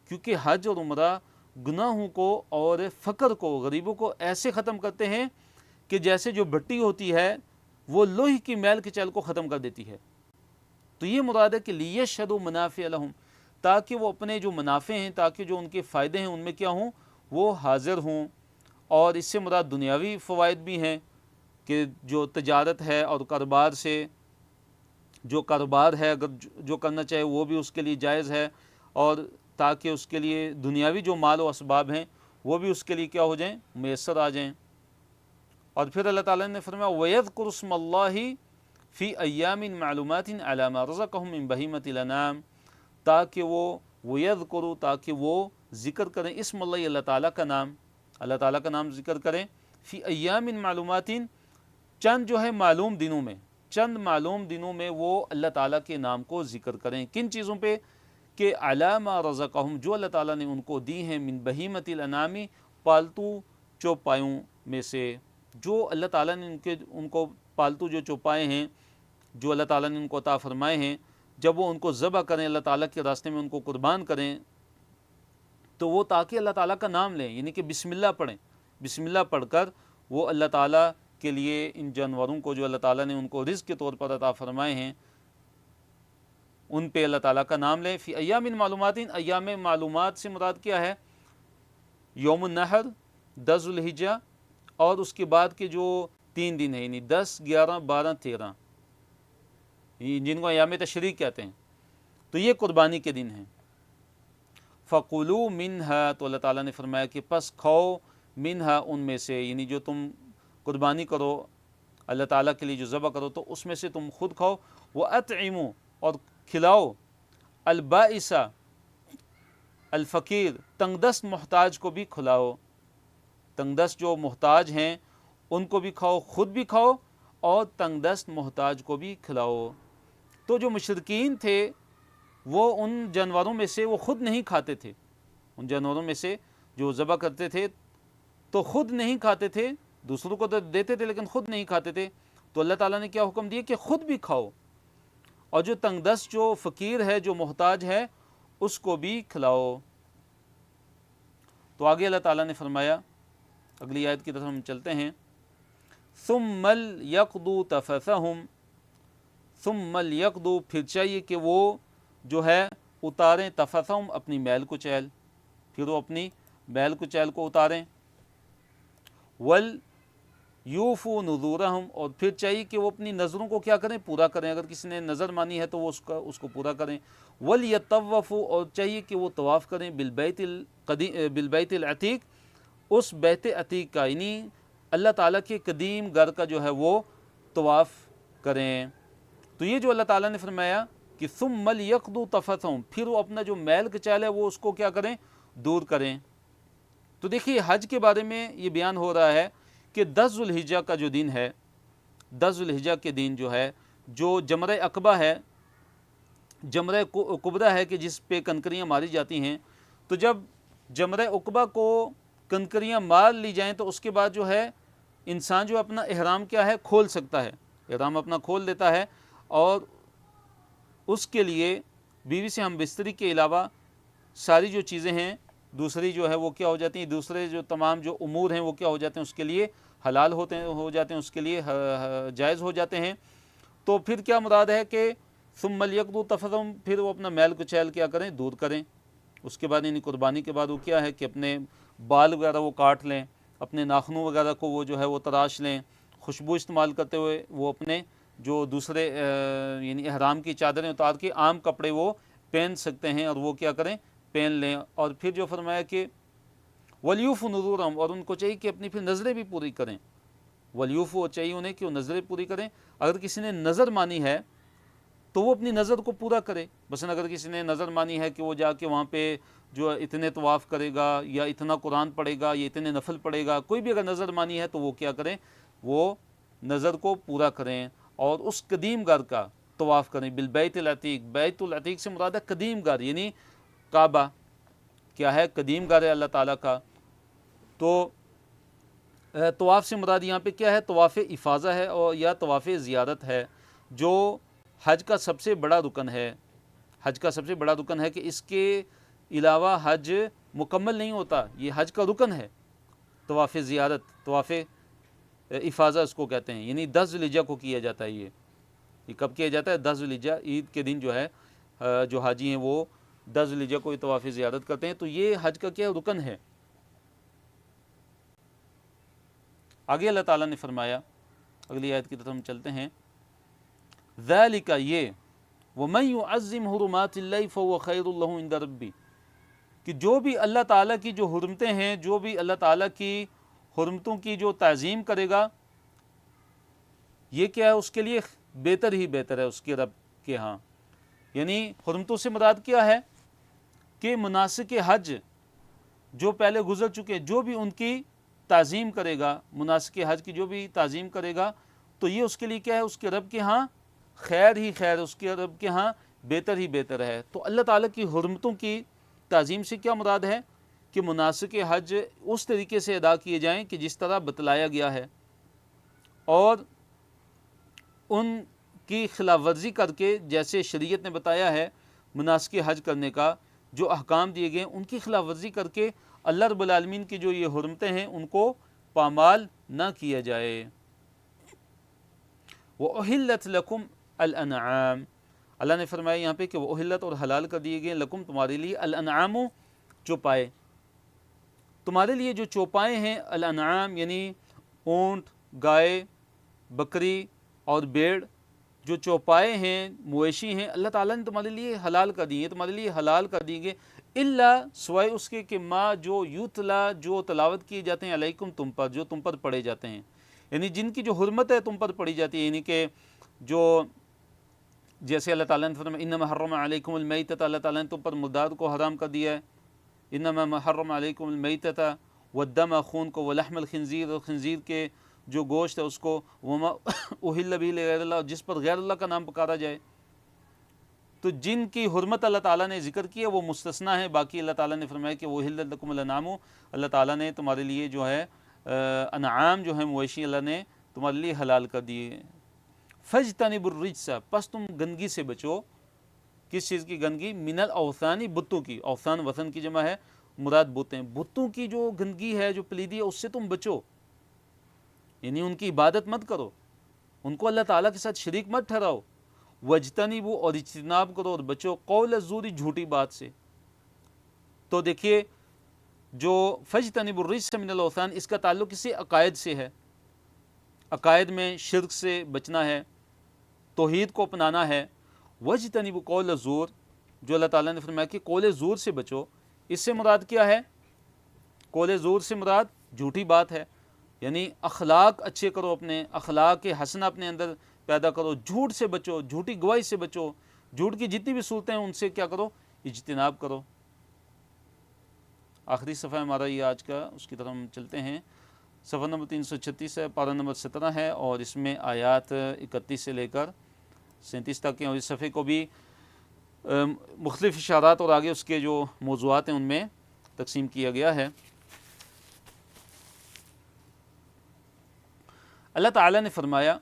کیونکہ حج اور عمرہ گناہوں کو اور فقر کو، غریبوں کو ایسے ختم کرتے ہیں کہ جیسے جو بھٹی ہوتی ہے وہ لوہے کی میل کچیل کو ختم کر دیتی ہے. تو یہ مراد ہے کہ لیشہدوا منافع لہم، تاکہ وہ اپنے جو منافع ہیں، تاکہ جو ان کے فائدے ہیں ان میں کیا ہوں، وہ حاضر ہوں. اور اس سے مراد دنیاوی فوائد بھی ہیں کہ جو تجارت ہے اور کاروبار سے، جو کاروبار ہے اگر جو کرنا چاہے وہ بھی اس کے لیے جائز ہے، اور تاکہ اس کے لیے دنیاوی جو مال و اسباب ہیں وہ بھی اس کے لیے کیا ہو جائیں، میسر آ جائیں. اور پھر اللہ تعالیٰ نے فرمایا وَيَذْكُرُ اسْمَ اللَّهِ فِي أَيَّامٍ مَعْلُومَاتٍ عَلَى مَا رَزَقَهُم مِّن بَهِيمَةِ الْأَنْعَامِ، تاکہ وہ وَيَذْكُرُ، تاکہ وہ ذکر کریں، اسم اللہ، اللہ تعالیٰ کا نام، اللہ تعالیٰ کا نام ذکر کریں، فی ایام معلومات، چند جو ہے معلوم دنوں میں، چند معلوم دنوں میں وہ اللہ تعالیٰ کے نام کو ذکر کریں. کن چیزوں پہ؟ کہ علی ما رزقہم، جو اللہ تعالیٰ نے ان کو دی ہیں، من بہیمۃ الانعام، پالتو چوپایوں میں سے، جو اللہ تعالیٰ نے ان کو پالتو جو چوپائے ہیں جو اللہ تعالیٰ نے ان کو عطا فرمائے ہیں، جب وہ ان کو ذبح کریں، اللہ تعالیٰ کے راستے میں ان کو قربان کریں، تو وہ تاکہ اللہ تعالیٰ کا نام لیں، یعنی کہ بسم اللہ پڑھیں، بسم اللہ پڑھ کر وہ اللہ تعالیٰ کے لیے ان جانوروں کو جو اللہ تعالیٰ نے ان کو رزق کے طور پر عطا فرمائے ہیں ان پہ اللہ تعالیٰ کا نام لیں. فی ایام معلومات، ایام معلومات سے مراد کیا ہے؟ یوم النحر، 10 ذوالحجہ، اور اس کے بعد کے جو 3 دن ہیں، یعنی 10، 11، 12، 13، جن کو ایام تشریق کہتے ہیں، تو یہ قربانی کے دن ہیں. فَقُلُوا مِنْهَا، تو اللہ تعالیٰ نے فرمایا کہ پس کھاؤ، منہا، ان میں سے، یعنی جو تم قربانی کرو اللہ تعالیٰ کے لیے، جو ذبح کرو تو اس میں سے تم خود کھاؤ. وَأَطْعِمُوا، اور کھلاؤ، البائس الفقیر، تنگ دست محتاج کو بھی کھلاؤ، تنگ دست جو محتاج ہیں ان کو بھی کھاؤ، خود بھی کھاؤ اور تنگ دست محتاج کو بھی کھلاؤ. تو جو مشرکین تھے وہ ان جانوروں میں سے وہ خود نہیں کھاتے تھے، ان جانوروں میں سے جو ذبح کرتے تھے تو خود نہیں کھاتے تھے، دوسروں کو تو دیتے تھے لیکن خود نہیں کھاتے تھے. تو اللہ تعالیٰ نے کیا حکم دیا کہ خود بھی کھاؤ، اور جو تنگ دست، جو فقیر ہے، جو محتاج ہے، اس کو بھی کھلاؤ. تو آگے اللہ تعالیٰ نے فرمایا، اگلی آیت کی طرف ہم چلتے ہیں، ثُمَّ لْيَقْضُوا تَفَثَهُمْ، ثُمَّ لْيَقْضُوا، پھر چاہیے کہ وہ جو ہے اتاریں، تفثہم، اپنی میل کچیل، پھر وہ اپنی میل کچیل کو اتاریں. وَلْيُوفُوا نُذُورَهُمْ، اور پھر چاہیے کہ وہ اپنی نظروں کو کیا کریں، پورا کریں، اگر کسی نے نظر مانی ہے تو وہ اس کو پورا کریں. وَلْيَطَّوَّفُوا، اور چاہیے کہ وہ طواف کریں، بالبیت العتیق، اس بیت عتیق کا، یعنی اللہ تعالیٰ کے قدیم گھر کا جو ہے وہ طواف کریں. تو یہ جو اللہ تعالیٰ نے فرمایا کہ ثُمَّ لْيَقْضُوا تَفَثَهُمْ، پھر وہ اپنا جو میل کچیل ہے وہ اس کو کیا کریں، دور کریں. تو دیکھیے حج کے بارے میں یہ بیان ہو رہا ہے کہ 10 ذوالحجہ کا جو دن ہے، 10 ذوالحجہ کے دن جو ہے، جو جمرہ عقبہ ہے، جمرہ کبریٰ ہے کہ جس پہ کنکریاں ماری جاتی ہیں، تو جب جمرہ عقبہ کو کنکریاں مار لی جائیں تو اس کے بعد جو ہے انسان جو اپنا احرام کیا ہے، کھول سکتا ہے، احرام اپنا کھول دیتا ہے، اور اس کے لیے بیوی سے ہم بستری کے علاوہ ساری جو چیزیں ہیں دوسری جو ہے وہ کیا ہو جاتی ہیں، دوسرے جو تمام جو امور ہیں وہ کیا ہو جاتے ہیں، اس کے لیے حلال ہو جاتے ہیں، اس کے لیے جائز ہو جاتے ہیں. تو پھر کیا مراد ہے کہ ثُمَّ لْيَقْضُوا تَفَثَهُمْ، پھر وہ اپنا میل کچیل کیا کریں، دور کریں. اس کے بعد یعنی قربانی کے بعد وہ کیا ہے کہ اپنے بال وغیرہ وہ کاٹ لیں، اپنے ناخنوں وغیرہ کو وہ جو ہے وہ تراش لیں، خوشبو استعمال کرتے ہوئے وہ اپنے جو دوسرے یعنی احرام کی چادریں اتار کے عام کپڑے وہ پہن سکتے ہیں، اور وہ کیا کریں، پہن لیں. اور پھر جو فرمایا کہ وَلْيُوفُوا نُذُورَهُمْ، اور ان کو چاہیے کہ اپنی پھر نظریں بھی پوری کریں. وَلْيُوفُوا، چاہیے انہیں کہ وہ نظریں پوری کریں. اگر کسی نے نظر مانی ہے تو وہ اپنی نظر کو پورا کرے. مثلا اگر کسی نے نظر مانی ہے کہ وہ جا کے وہاں پہ جو اتنے طواف کرے گا یا اتنا قرآن پڑھے گا یا اتنے نفل پڑھے گا، کوئی بھی اگر نظر مانی ہے تو وہ کیا کریں، وہ نظر کو پورا کریں اور اس قدیم گھر کا طواف کریں. بالبیت العتیق، بیت العتیق سے مراد ہے قدیم گھر، یعنی کعبہ کیا ہے، قدیم گھر ہے اللہ تعالیٰ کا. تو طواف سے مراد یہاں پہ کیا ہے، طواف افاضہ ہے اور یا طواف زیارت ہے، جو حج کا سب سے بڑا رکن ہے. حج کا سب سے بڑا رکن ہے کہ اس کے علاوہ حج مکمل نہیں ہوتا، یہ حج کا رکن ہے. طواف زیارت، طواف افاضہ اس کو کہتے ہیں، یعنی 10 ذوالحجہ کو کیا جاتا ہے. یہ کب کیا جاتا ہے، 10 ذوالحجہ، عید کے دن جو ہے جو حاجی ہیں وہ 10 ذوالحجہ کو طواف زیارت کرتے ہیں. تو یہ حج کا کیا رکن ہے. آگے اللہ تعالیٰ نے فرمایا، اگلی آیت کی طرف ہم چلتے ہیں، ذالک، یہ، وَمَن يُعَظِّمْ حُرُمَاتِ اللَّهِ فَهُوَ خَيْرٌ لَهُ عِندَ رَبِّهِ، کہ جو بھی اللہ تعالیٰ کی جو حرمتیں ہیں، جو بھی اللہ تعالیٰ کی حرمتوں کی جو تعظیم کرے گا، یہ کیا ہے، اس کے لیے بہتر ہی بہتر ہے اس کے رب کے ہاں. یعنی حرمتوں سے مراد کیا ہے کہ مناسک حج جو پہلے گزر چکے، جو بھی ان کی تعظیم کرے گا، مناسک حج کی جو بھی تعظیم کرے گا، تو یہ اس کے لیے کیا ہے، اس کے رب کے ہاں خیر ہی خیر، اس کے رب کے ہاں بہتر ہی بہتر ہے. تو اللہ تعالیٰ کی حرمتوں کی تعظیم سے کیا مراد ہے کہ مناسک حج اس طریقے سے ادا کیے جائیں کہ جس طرح بتلایا گیا ہے، اور ان کی خلاف ورزی کر کے، جیسے شریعت نے بتایا ہے مناسک حج کرنے کا جو احکام دیے گئے، ان کی خلاف ورزی کر کے اللہ رب العالمین کی جو یہ حرمتیں ہیں ان کو پامال نہ کیا جائے. وَأُحِلَّتْ لَكُمْ الْأَنْعَامُ، اللہ نے فرمایا یہاں پہ کہ وہ احلت اور حلال کر دیے گئے، لکم تمہارے لیے، الانعام چوپائے، تمہارے لیے جو چوپائے ہیں، الانعام یعنی اونٹ، گائے، بکری اور بیڑ، جو چوپائے ہیں، مویشی ہیں، اللہ تعالیٰ نے تمہارے لیے حلال کر دی ہیں، تمہارے لیے حلال کر دی گئے، الا سوائے اس کے کہ ما جو یتلا، جو تلاوت کیے جاتے ہیں، علیکم تم پر، جو تم پر پڑھے جاتے ہیں، یعنی جن کی جو حرمت ہے تم پر پڑھی جاتی ہے. یعنی کہ جو جیسے اللہ تعالیٰ نے فرمایا انما حرم علیکم المیتۃ، اللہ تعالیٰ نے تم پر مردار کو حرام کر دیا ہے. انما حرم علیکم المیتۃ والدم، خون کو، ولحم الخنزیر، اور خنزیر کے جو گوشت ہے اس کو، وما اہل بہ لغیر اللہ، جس پر غیر اللہ کا نام پکارا جائے. تو جن کی حرمت اللہ تعالیٰ نے ذکر کی ہے وہ مستثنا ہے. باقی اللہ تعالیٰ نے فرمایا کہ وَأُحِلَّتْ لَكُمُ الْأَنْعَامُ، اللہ تعالیٰ نے تمہارے لیے جو ہے انعام جو ہے مویشی اللہ نے تمہارے لیے حلال کر دیے. فَاجْتَنِبُوا الرِّجْسَ، پس تم گندگی سے بچو. کس چیز کی گندگی؟ من الاوثانی، بتوں کی. اوثان وثن کی جمع ہے، مراد بت ہیں. بتوں کی جو گندگی ہے، جو پلیدی ہے، اس سے تم بچو. یعنی ان کی عبادت مت کرو، ان کو اللہ تعالیٰ کے ساتھ شریک مت ٹھہراؤ. وجتنبوا، اور اجتناب کرو اور بچو، قول الزور، جھوٹی بات سے. تو دیکھیے جو فجتنبوا الرجس من الاوثان، اس کا تعلق کسی عقائد سے ہے. عقائد میں شرک سے بچنا ہے، توحید کو اپنانا ہے. وجتنبوا قول الزور، جو اللہ تعالیٰ نے فرمایا کہ قول زور سے بچو، اس سے مراد کیا ہے؟ قول زور سے مراد جھوٹی بات ہے. یعنی اخلاق اچھے کرو، اپنے اخلاق حسنہ اپنے اندر پیدا کرو. جھوٹ سے بچو، جھوٹی گواہی سے بچو، جھوٹ کی جتنی بھی صورتیں ہیں ان سے کیا کرو؟ اجتناب کرو. آخری صفحہ ہمارا یہ آج کا، اس کی طرف ہم چلتے ہیں. صفحہ نمبر 336 ہے، پارہ نمبر 17 ہے، اور اس میں آیات 31 سے لے کر 37 تک ہیں. اور اس صفحے کو بھی مختلف اشارات اور آگے اس کے جو موضوعات ہیں ان میں تقسیم کیا گیا ہے. اللہ تعالیٰ نے فرمایا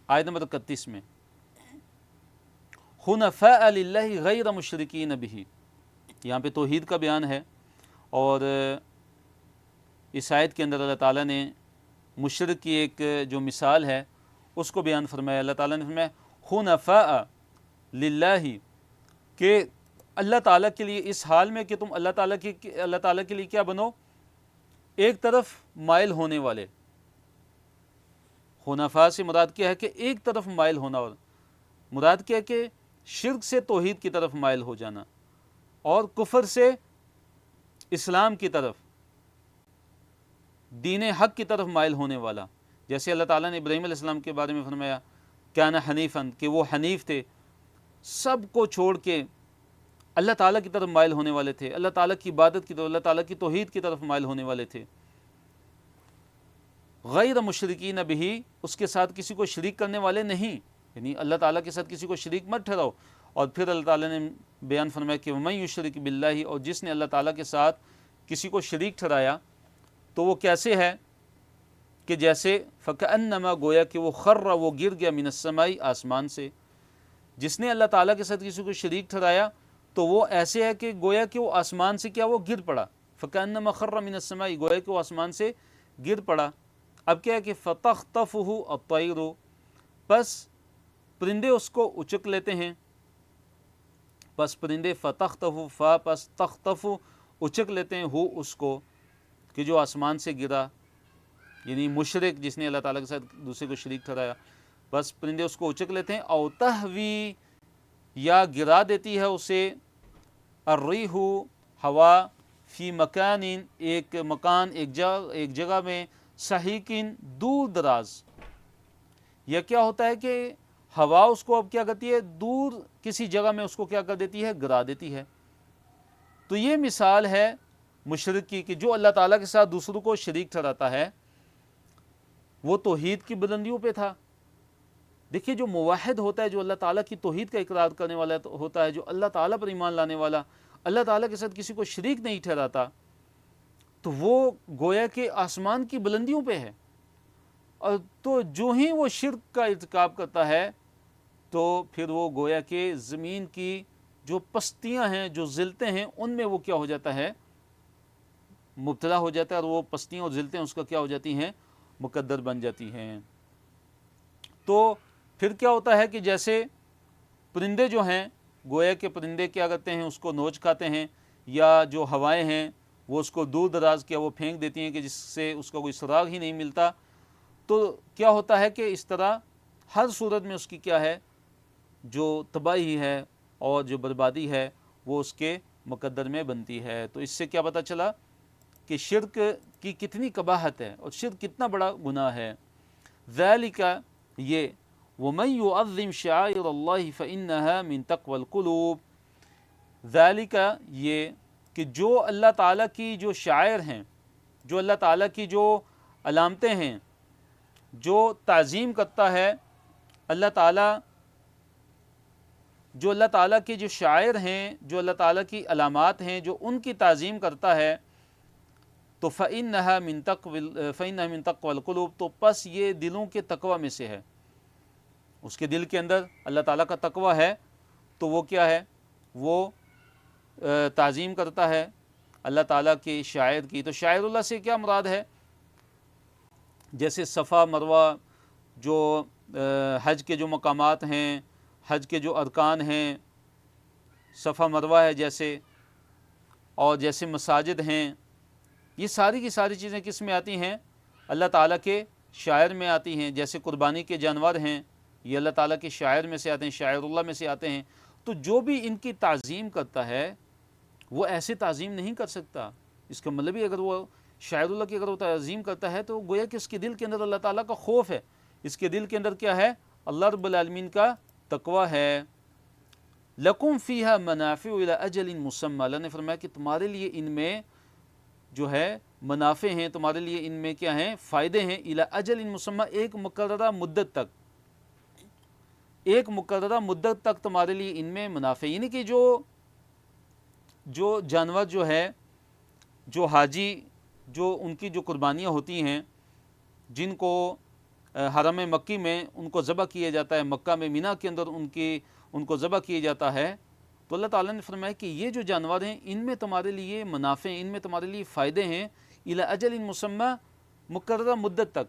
آیت نمبر 31 میں، حنفاء للہ غیر مشرکین بہ، یہاں پہ توحید کا بیان ہے. اور اس آیت کے اندر اللہ تعالیٰ نے مشرک کی ایک جو مثال ہے اس کو بیان فرمایا. اللہ تعالیٰ نے فرمایا حنفاء للہ، کہ اللہ تعالیٰ کے لیے، اس حال میں کہ تم اللہ تعالیٰ کے لیے کیا بنو؟ ایک طرف مائل ہونے والے. حنفاء سے مراد کیا ہے کہ ایک طرف مائل ہونا، اور مراد کیا ہے کہ شرک سے توحید کی طرف مائل ہو جانا، اور کفر سے اسلام کی طرف، دین حق کی طرف مائل ہونے والا. جیسے اللہ تعالیٰ نے ابراہیم علیہ السلام کے بارے میں فرمایا کان حنیفاً کہ وہ حنیف تھے، سب کو چھوڑ کے اللہ تعالیٰ کی طرف مائل ہونے والے تھے، اللہ تعالیٰ کی عبادت کی طرف، اللہ تعالیٰ کی توحید کی طرف مائل ہونے والے تھے، غیر مشرکین بہ، اس کے ساتھ کسی کو شریک کرنے والے نہیں، یعنی اللہ تعالیٰ کے ساتھ کسی کو شریک مت ٹھہراؤ۔ اور پھر اللہ تعالیٰ نے بیان فرمایا کہ وَمَن یشرک بِاللَّہِ، اور جس نے اللہ تعالیٰ کے ساتھ کسی کو شریک ٹھہرایا تو وہ کیسے ہے کہ جیسے فَكَأَنَّمَا، گویا کہ وہ خر، وہ گر گیا، من السماء، آسمان سے۔ جس نے اللہ تعالیٰ کے ساتھ کسی کو شریک ٹھہرایا تو وہ ایسے ہے کہ گویا کہ وہ آسمان سے کیا، وہ گر پڑا، فَكَأَنَّمَا خَرَّ مِنَ السَّمَاءِ، گویا کہ وہ آسمان سے گر پڑا۔ اب کیا ہے کہ فَتَخْطَفُهُ الطَّيْرُ، پس پرندے اس کو اچک لیتے ہیں، پس پرندے فَتَخْطَفُ، پس تخطف، اچک لیتے ہیں، ہو اس کو، کہ جو آسمان سے گرا، یعنی مشرک جس نے اللہ تعالیٰ کے ساتھ دوسرے کو شریک ٹھہرایا، بس پرندے اس کو اچک لیتے ہیں۔ او تہوی، یا گرا دیتی ہے اسے، الریح، ہوا، فی مکان، ایک مکان، ایک جگہ میں، سحیقن، دور دراز۔ یا کیا ہوتا ہے کہ ہوا اس کو اب کیا کرتی ہے، دور کسی جگہ میں اس کو کیا کر دیتی ہے، گرا دیتی ہے۔ تو یہ مثال ہے مشرک کی کہ جو اللہ تعالیٰ کے ساتھ دوسروں کو شریک ٹھہراتا ہے، وہ توحید کی بلندیوں پہ تھا۔ دیکھیے جو موحد ہوتا ہے، جو اللہ تعالیٰ کی توحید کا اقرار کرنے والا ہوتا ہے، جو اللہ تعالیٰ پر ایمان لانے والا، اللہ تعالیٰ کے ساتھ کسی کو شریک نہیں ٹھہراتا، تو وہ گویا کہ آسمان کی بلندیوں پہ ہے۔ اور تو جو ہی وہ شرک کا ارتکاب کرتا ہے تو پھر وہ گویا کہ زمین کی جو پستیاں ہیں، جو ذلتیں ہیں، ان میں وہ کیا ہو جاتا ہے، مبتلا ہو جاتا ہے، اور وہ پستیاں اور ذلتیں اس کا کیا ہو جاتی ہیں، مقدر بن جاتی ہیں۔ تو پھر کیا ہوتا ہے کہ جیسے پرندے جو ہیں، گویا کہ پرندے کیا کرتے ہیں، اس کو نوچ کھاتے ہیں، یا جو ہوائیں ہیں وہ اس کو دور دراز کیا وہ پھینک دیتی ہیں کہ جس سے اس کا کوئی سراغ ہی نہیں ملتا۔ تو کیا ہوتا ہے کہ اس طرح ہر صورت میں اس کی کیا ہے، جو تباہی ہے اور جو بربادی ہے وہ اس کے مقدر میں بنتی ہے۔ تو اس سے کیا پتہ چلا کہ شرک کی کتنی قباحت ہے اور شرک کتنا بڑا گناہ ہے۔ ذالک، یہ، وَمَن يُعَظِّمْ شَعَائِرَ اللَّهِ فَإِنَّهَا مِن تَقْوَى الْقُلُوبِ، ذالک، یہ کہ جو اللہ تعالیٰ کی جو شاعر ہیں، جو اللہ تعالیٰ کی جو علامتیں ہیں، جو تعظیم کرتا ہے اللہ تعالیٰ، جو اللہ تعالیٰ کے جو شاعر ہیں، جو اللہ تعالیٰ کی علامات ہیں، جو ان کی تعظیم کرتا ہے، تو فَإِنَّهَا مِن تَقْوَى الْقُلُوبِ، تو پس یہ دلوں کے تقوی میں سے ہے۔ اس کے دل کے اندر اللہ تعالیٰ کا تقوی ہے تو وہ کیا ہے، وہ تعظیم کرتا ہے اللہ تعالیٰ کے شاعر کی۔ تو شاعر اللہ سے کیا مراد ہے، جیسے صفا مروہ، جو حج کے جو مقامات ہیں، حج کے جو ارکان ہیں، صفا مروہ ہے جیسے، اور جیسے مساجد ہیں، یہ ساری کی ساری چیزیں کس میں آتی ہیں، اللہ تعالیٰ کے شاعر میں آتی ہیں۔ جیسے قربانی کے جانور ہیں، یہ اللہ تعالیٰ کے شاعر میں سے آتے ہیں، شاعر اللہ میں سے آتے ہیں۔ تو جو بھی ان کی تعظیم کرتا ہے وہ ایسے تعظیم نہیں کر سکتا۔ اس کا مطلب ہی اگر وہ شاعر اللہ کی اگر وہ تعظیم کرتا ہے تو گویا کہ اس کے دل کے اندر اللہ تعالیٰ کا خوف ہے، اس کے دل کے اندر کیا ہے، اللہ رب العالمین کا تقوی ہے۔ لَكُمْ فِيهَا مَنَافِعُ إِلَىٰ أَجَلٍ مُّسَمًّى، اللہ نے فرمایا کہ تمہارے لیے ان میں جو ہے منافع ہیں، تمہارے لیے ان میں کیا ہیں، فائدے ہیں، إِلَىٰ أَجَلٍ مُّسَمًّى، ایک مقررہ مدت تک، ایک مقررہ مدت تک تمہارے لیے ان میں منافع، یعنی کہ جو جانور جو ہے، جو حاجی، جو ان کی جو قربانیاں ہوتی ہیں، جن کو حرم مکی میں ان کو ذبح کیا جاتا ہے، مکہ میں مینا کے اندر ان کو ذبح کیا جاتا ہے، تو اللہ تعالیٰ نے فرمایا کہ یہ جو جانور ہیں ان میں تمہارے لیے منافع، ان میں تمہارے لیے فائدے ہیں، الی اجل مسمى، مقررہ مدت تک،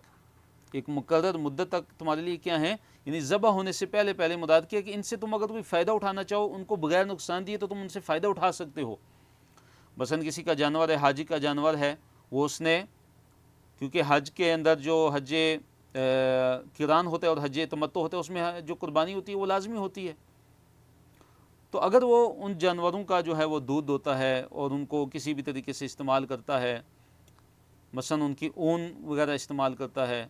ایک مقرر مدت تک تمہارے لیے کیا ہیں، یعنی ذبح ہونے سے پہلے پہلے مراد کیا کہ ان سے تم اگر کوئی فائدہ اٹھانا چاہو، ان کو بغیر نقصان دیے تو تم ان سے فائدہ اٹھا سکتے ہو۔ مثلا کسی کا جانور ہے، حاجی کا جانور ہے، وہ اس نے، کیونکہ حج کے اندر جو حج قران ہوتا ہے اور حج تمتع ہوتا ہے، اس میں جو قربانی ہوتی ہے وہ لازمی ہوتی ہے۔ تو اگر وہ ان جانوروں کا جو ہے وہ دودھ دوتا ہے اور ان کو کسی بھی طریقے سے استعمال کرتا ہے، مثلا ان کی اون وغیرہ استعمال کرتا ہے،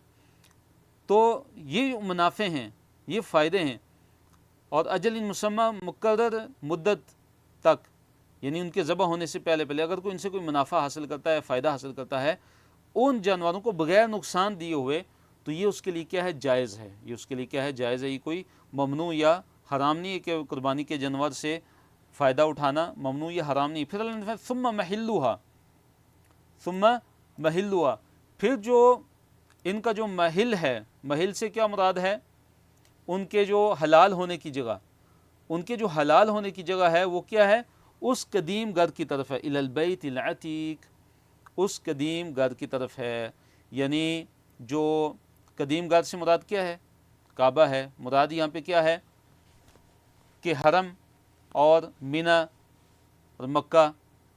تو یہ منافع ہیں یہ فائدے ہیں، اور اجل مسمى مقرر مدت تک، یعنی ان کے ذبح ہونے سے پہلے اگر کوئی ان سے کوئی منافع حاصل کرتا ہے، فائدہ حاصل کرتا ہے ان جانوروں کو بغیر نقصان دیے ہوئے، تو یہ اس کے لیے کیا ہے؟ جائز ہے۔ یہ اس کے لیے کیا ہے؟ جائز ہے۔ یہ کوئی ممنوع یا حرام نہیں ہے کہ قربانی کے جانور سے فائدہ اٹھانا ممنوع یا حرام نہیں۔ پھر اللہ نے فرمایا ثم محلوها، ثم محلوها، پھر جو ان کا جو محل ہے، محل سے کیا مراد ہے؟ ان کے جو حلال ہونے کی جگہ، ان کے جو حلال ہونے کی جگہ ہے وہ کیا ہے؟ اس قدیم گھر کی طرف ہے، الی البیت العتیق، اس قدیم گھر کی طرف ہے۔ یعنی جو قدیم گھر سے مراد کیا ہے؟ کعبہ ہے۔ مراد یہاں پہ کیا ہے کہ حرم اور مینا اور مکہ،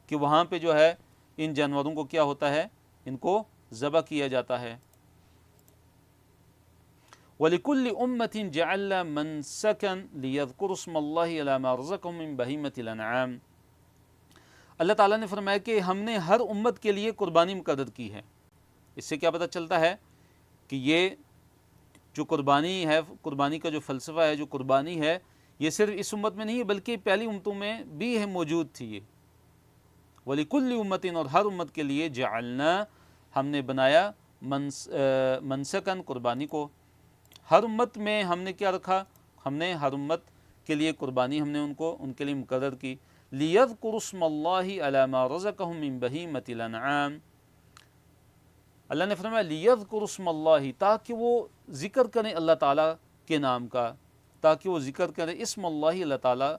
کہ وہاں پہ جو ہے ان جانوروں کو کیا ہوتا ہے؟ ان کو ذبح کیا جاتا ہے۔ وَلِكُلِّ أُمَّةٍ جَعَلْنَا مَنْسَكًا لِيَذْكُرُوا اسْمَ اللَّهِ عَلَى مَا رَزَقَهُم مِّن بَهِيمَةِ الْأَنْعَامِ۔ اللہ تعالیٰ نے فرمایا کہ ہم نے ہر امت کے لیے قربانی مقرر کی ہے۔ اس سے کیا پتہ چلتا ہے کہ یہ جو قربانی ہے، قربانی کا جو فلسفہ ہے، جو قربانی ہے، یہ صرف اس امت میں نہیں ہے بلکہ پہلی امتوں میں بھی ہے، موجود تھی یہ۔ وَلِكُلِّ أُمَّةٍ، اور ہر امت کے لیے، جعلنا، ہم نے بنایا، منسکن، قربانی کو۔ ہر امت میں ہم نے کیا رکھا؟ ہم نے ہر امت کے لیے قربانی ہم نے ان کے لیے مقرر کی۔ لِيَذْكُرُوا اسْمَ اللَّهِ عَلَى مَا رَزَقَهُم مِّن بَهِيمَةِ الْأَنْعَامِ۔ اللہ نے فرمایا لِيَذْكُرُوا اسْمَ اللَّهِ، تاکہ وہ ذکر کریں اللہ تعالیٰ کے نام کا، تاکہ وہ ذکر کریں اسم اللہ، اللہ تعالیٰ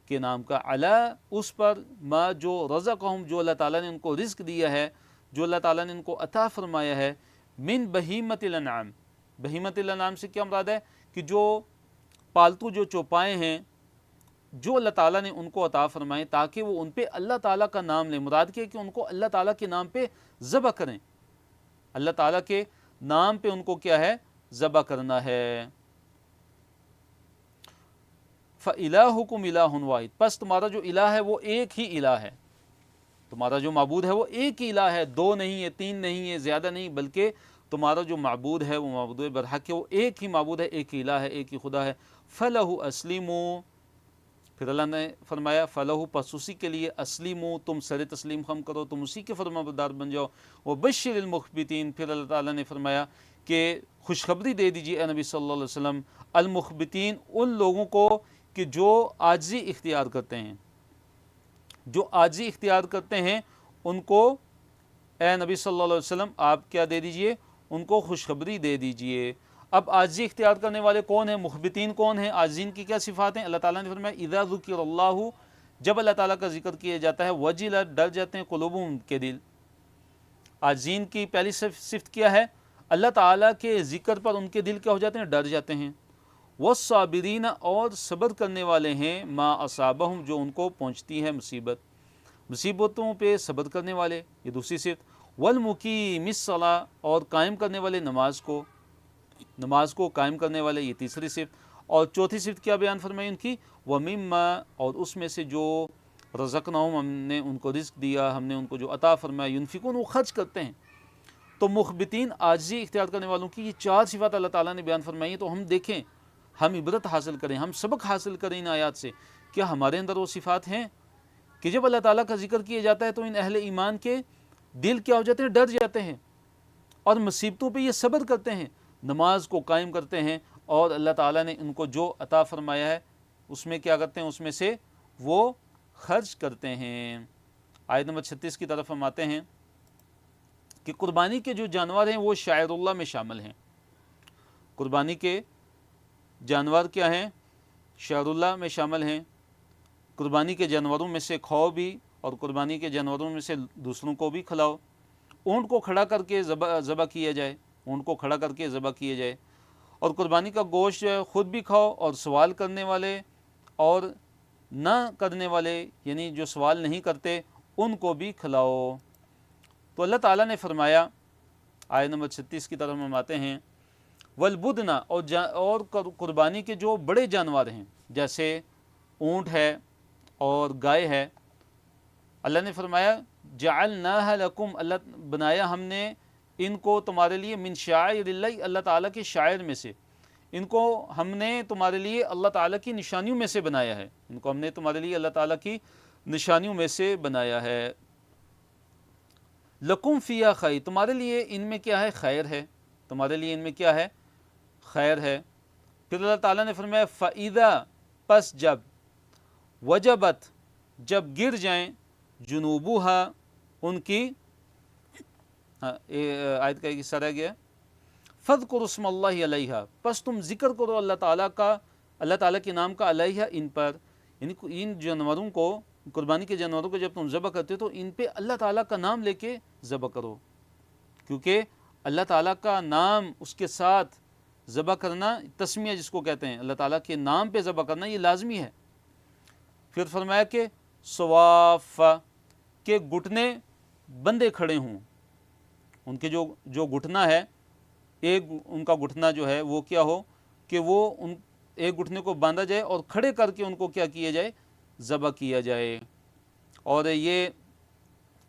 کے نام کا، علی، اس پر، ما، جو، رزقہم، جو اللہ تعالیٰ نے ان کو رزق دیا ہے، جو اللہ تعالیٰ نے ان کو عطا فرمایا ہے، من بہیمت الانعام۔ بہیمت الانعام سے کیا مراد ہے؟ کہ جو پالتو جو چوپائے ہیں جو اللہ تعالیٰ نے ان کو عطا فرمائے، تاکہ وہ ان پہ اللہ تعالیٰ کا نام لیں۔ مراد کیا کہ ان کو اللہ تعالیٰ کے نام پہ ذبح کریں، اللہ تعالیٰ کے نام پہ ان کو کیا ہے؟ ذبح کرنا ہے۔ فَإِلَٰهُكُمْ إِلَٰهٌ وَاحِدٌ، پس تمہارا جو الہ ہے وہ ایک ہی الہ ہے، تمہارا جو معبود ہے وہ ایک ہی الہ ہے، دو نہیں ہے، تین نہیں ہے، زیادہ نہیں، بلکہ تمہارا جو معبود ہے وہ معبود برحق ہے، وہ ایک ہی معبود ہے، ایک ہی الہ ہے، ایک ہی خدا ہے۔ فَلَهُ أَسْلِمُوا، پھر اللہ نے فرمایا فَلَهُ، پس اسی کے لیے، اسلموا، تم سر تسلیم خم کرو، تم اسی کے فرمانبردار بن جاؤ۔ وَبَشِّرِ الْمُخْبِتِينَ، پھر اللہ تعالیٰ نے فرمایا کہ خوشخبری دے دیجیے اے نبی صلی اللہ علیہ وسلم، المخبتین، ان لوگوں کو کہ جو عاجزی اختیار کرتے ہیں، جو عاجزی اختیار کرتے ہیں، ان کو اے نبی صلی اللہ علیہ وسلم آپ کیا دے دیجئے؟ ان کو خوشخبری دے دیجئے۔ اب عاجزی اختیار کرنے والے کون ہیں؟ مخبتین کون ہیں؟ عاجزین کی کیا صفات ہیں؟ اللہ تعالیٰ نے فرمایا اذا ذکر اللہ، جب اللہ تعالیٰ کا ذکر کیا جاتا ہے، وجلت، ڈر جاتے ہیں، قلوبہم، ان کے دل۔ عاجزین کی پہلی صفت کیا ہے؟ اللہ تعالیٰ کے ذکر پر ان کے دل کیا ہو جاتے ہیں؟ ڈر جاتے ہیں۔ والصابرین، اور صبر کرنے والے ہیں، ما اصابہم، جو ان کو پہنچتی ہے مصیبت، مصیبتوں پہ صبر کرنے والے، یہ دوسری صفت۔ والمقیم الصلاۃ، اور قائم کرنے والے نماز کو قائم کرنے والے، یہ تیسری صفت۔ اور چوتھی صفت کیا بیان فرمائی ان کی؟ ومما، اور اس میں سے جو رزقناہم، ہم نے ان کو رزق دیا، ہم نے ان کو جو عطا فرمایا، ينفقون، وہ خرچ کرتے ہیں۔ تو مخبتین، عاجزی اختیار کرنے والوں کی یہ چار صفات اللہ تعالیٰ نے بیان فرمائی ہیں۔ تو ہم دیکھیں، ہم عبرت حاصل کریں، ہم سبق حاصل کریں ان آیات سے، کیا ہمارے اندر وہ صفات ہیں کہ جب اللہ تعالیٰ کا ذکر کیا جاتا ہے تو ان اہل ایمان کے دل کیا ہو جاتے ہیں؟ ڈر جاتے ہیں، اور مصیبتوں پہ یہ صبر کرتے ہیں، نماز کو قائم کرتے ہیں، اور اللہ تعالیٰ نے ان کو جو عطا فرمایا ہے اس میں کیا کرتے ہیں؟ اس میں سے وہ خرچ کرتے ہیں۔ آیت نمبر 36 کی طرف ہم آتے ہیں کہ قربانی کے جو جانور ہیں وہ شعائر اللہ میں شامل ہیں۔ قربانی کے جانور کیا ہیں؟ شعائر اللہ میں شامل ہیں۔ قربانی کے جانوروں میں سے کھاؤ بھی، اور قربانی کے جانوروں میں سے دوسروں کو بھی کھلاؤ۔ اونٹ کو کھڑا کر کے ذبح کیا جائے، اونٹ کو کھڑا کر کے ذبح کیا جائے، اور قربانی کا گوشت جو ہے خود بھی کھاؤ، اور سوال کرنے والے اور نہ کرنے والے، یعنی جو سوال نہیں کرتے، ان کو بھی کھلاؤ۔ تو اللہ تعالیٰ نے فرمایا، آیت نمبر 36 کی طرف ہم آتے ہیں، والبدن، اور قربانی کے جو بڑے جانور ہیں، جیسے اونٹ ہے اور گائے ہے، اللہ نے فرمایا جعلناها لکم، اللہ بنایا ہم نے ان کو تمہارے لیے، من شعائر اللہ، اللہ تعالیٰ کے شعائر میں سے، ان کو ہم نے تمہارے لیے اللہ تعالیٰ کی نشانیوں میں سے بنایا ہے، ان کو ہم نے تمہارے لیے اللہ تعالیٰ کی نشانیوں میں سے بنایا ہے۔ لکم فیہا خیر، تمہارے لیے ان میں کیا ہے؟ خیر ہے، تمہارے لیے ان میں کیا ہے؟ خیر ہے۔ پھر اللہ تعالیٰ نے فرمایا فَإِذَا، پس جب، وجبت، جب گر جائیں، جنوبوہا، ان کی، آیت کا ایک حصہ رہ گیا، فَاذْكُرُوا اسْمَ اللَّهِ عَلَيْهَا، پس تم ذکر کرو اللہ تعالیٰ کا، اللہ تعالیٰ کے نام کا، علیہا، ان پر، یعنی ان جانوروں کو، قربانی کے جانوروں کو جب تم ذبح کرتے ہو تو ان پہ اللہ تعالیٰ کا نام لے کے ذبح کرو، کیونکہ اللہ تعالیٰ کا نام اس کے ساتھ ذبح کرنا، تسمیہ جس کو کہتے ہیں، اللہ تعالیٰ کے نام پہ ذبح کرنا، یہ لازمی ہے۔ پھر فرمایا کہ صواف، کہ گھٹنے بندے کھڑے ہوں، ان کے جو گھٹنا ہے، ایک ان کا گھٹنا جو ہے وہ کیا ہو کہ وہ ان ایک گھٹنے کو باندھا جائے اور کھڑے کر کے ان کو کیا کیا جائے؟ ذبح کیا جائے۔ اور یہ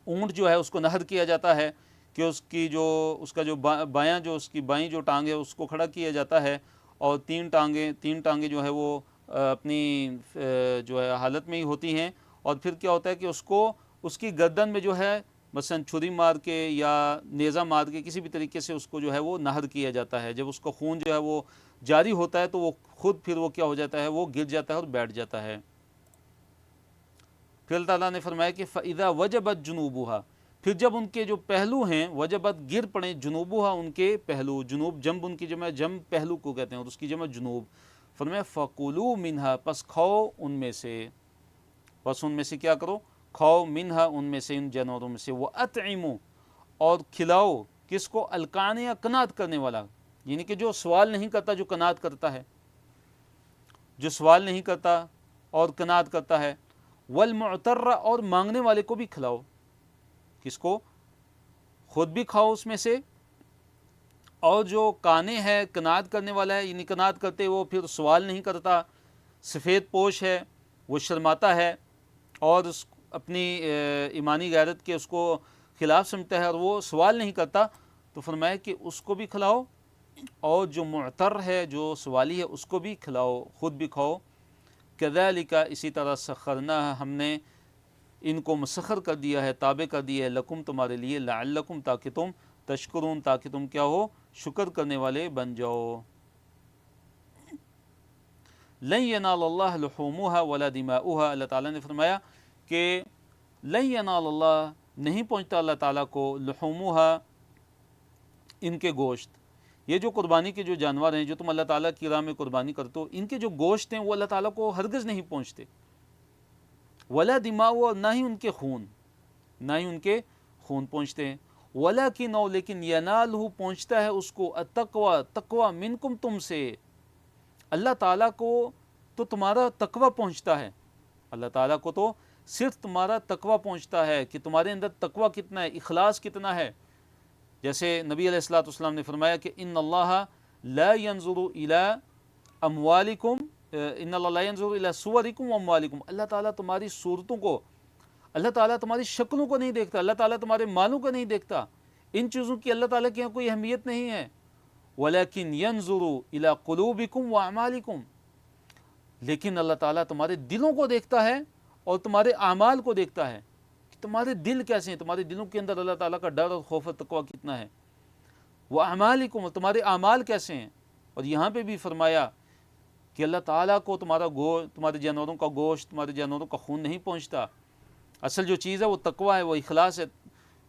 اونٹ جو ہے اس کو نہر کیا جاتا ہے کہ اس کا جو بایاں جو اس کی بائیں جو ٹانگ ہے اس کو کھڑا کیا جاتا ہے، اور تین ٹانگیں جو ہے وہ اپنی جو ہے حالت میں ہی ہوتی ہیں، اور پھر کیا ہوتا ہے کہ اس کی گردن میں جو ہے مثلا چھری مار کے یا نیزہ مار کے کسی بھی طریقے سے اس کو جو ہے وہ نہر کیا جاتا ہے۔ جب اس کا خون جو ہے وہ جاری ہوتا ہے تو وہ خود پھر وہ کیا ہو جاتا ہے؟ وہ گر جاتا ہے اور بیٹھ جاتا ہے۔ پھر اللہ تعالیٰ نے فرمایا کہ فَإِذَا وَجَبَتْ جُنُوبُهَا، پھر جب ان کے جو پہلو ہیں، وجبت گر پڑیں، جنوبها ان کے پہلو، جنوب جنب ان کی جمع، جنب پہلو کو کہتے ہیں اور اس کی جمع جنوب، فرمایا فَقُلُوا مِنْهَا، پس کھاؤ ان میں سے، پس ان میں سے کیا کرو؟ کھاؤ، منہا ان میں سے، ان جانوروں میں سے، وَأَطْعِمُوا، اور کھلاؤ، کس کو؟ القانیہ، قناعت کرنے والا، یعنی کہ جو سوال نہیں کرتا، جو قناعت کرتا ہے، جو سوال نہیں کرتا اور قناعت کرتا ہے، والمعتر، اور مانگنے والے کو بھی کھلاؤ، کس کو؟ خود بھی کھاؤ اس میں سے، اور جو کانے ہے، قناعت کرنے والا ہے، یعنی قناعت کرتے وہ پھر سوال نہیں کرتا، سفید پوش ہے، وہ شرماتا ہے اور اپنی ایمانی غیرت کے اس کو خلاف سمجھتا ہے اور وہ سوال نہیں کرتا، تو فرمایا کہ اس کو بھی کھلاؤ، اور جو معتر ہے، جو سوالی ہے، اس کو بھی کھلاؤ، خود بھی کھاؤ۔ کذالک، اسی طرح سخرنا، ہم نے ان کو مسخر کر دیا ہے، تابع کر دیا ہے، لکم، تمہارے لیے، لعلکم، تاکہ تم تشکرون، تاکہ تم کیا ہو؟ شکر کرنے والے بن جاؤ۔ لن ینال اللہ لحومها ولا دماؤها، اللہ تعالیٰ نے فرمایا کہ لن ینال اللہ، نہیں پہنچتا اللہ تعالیٰ کو، لحومها، ان کے گوشت، یہ جو قربانی کے جو جانور ہیں جو تم اللہ تعالیٰ کی راہ میں قربانی کرتے ہو، ان کے جو گوشت ہیں وہ اللہ تعالیٰ کو ہرگز نہیں پہنچتے، ولا دماؤ، نہ ہی ان کے خون، نہ ہی ان کے خون پہنچتے ہیں، ولیکن، لیکن، ینالہ، پہنچتا ہے اس کو، التقوی، تقوی، منکم، تم سے، اللہ تعالیٰ کو تو تمہارا تقوی پہنچتا ہے، اللہ تعالیٰ کو تو صرف تمہارا تقوی پہنچتا ہے کہ تمہارے اندر تقوی کتنا ہے، اخلاص کتنا ہے۔ جیسے نبی علیہ الصلوۃ والسلام نے فرمایا کہ ان اللہ لا ينظر الى اموالکم، ان اللہ لا ينظر الى صورکم واموالکم، اللہ تعالیٰ تمہاری صورتوں کو، اللہ تعالیٰ تمہاری شکلوں کو نہیں دیکھتا، اللہ تعالیٰ تمہارے مالوں کو نہیں دیکھتا، ان چیزوں کی اللہ تعالیٰ کے یہاں کوئی اہمیت نہیں ہے، ولیکن ينظر الى قلوبکم واعمالکم، لیکن اللہ تعالیٰ تمہارے دلوں کو دیکھتا ہے اور تمہارے اعمال کو دیکھتا ہے کہ تمہارے دل کیسے ہیں، تمہارے دلوں کے اندر اللہ تعالیٰ کا ڈر اور خوف و تقوی کتنا ہے، واعمالکم، تمہارے اعمال کیسے ہیں۔ اور یہاں پہ بھی فرمایا کہ اللہ تعالیٰ کو تمہارے جانوروں کا گوشت، تمہارے جانوروں کا خون نہیں پہنچتا، اصل جو چیز ہے وہ تقوی ہے، وہ اخلاص ہے،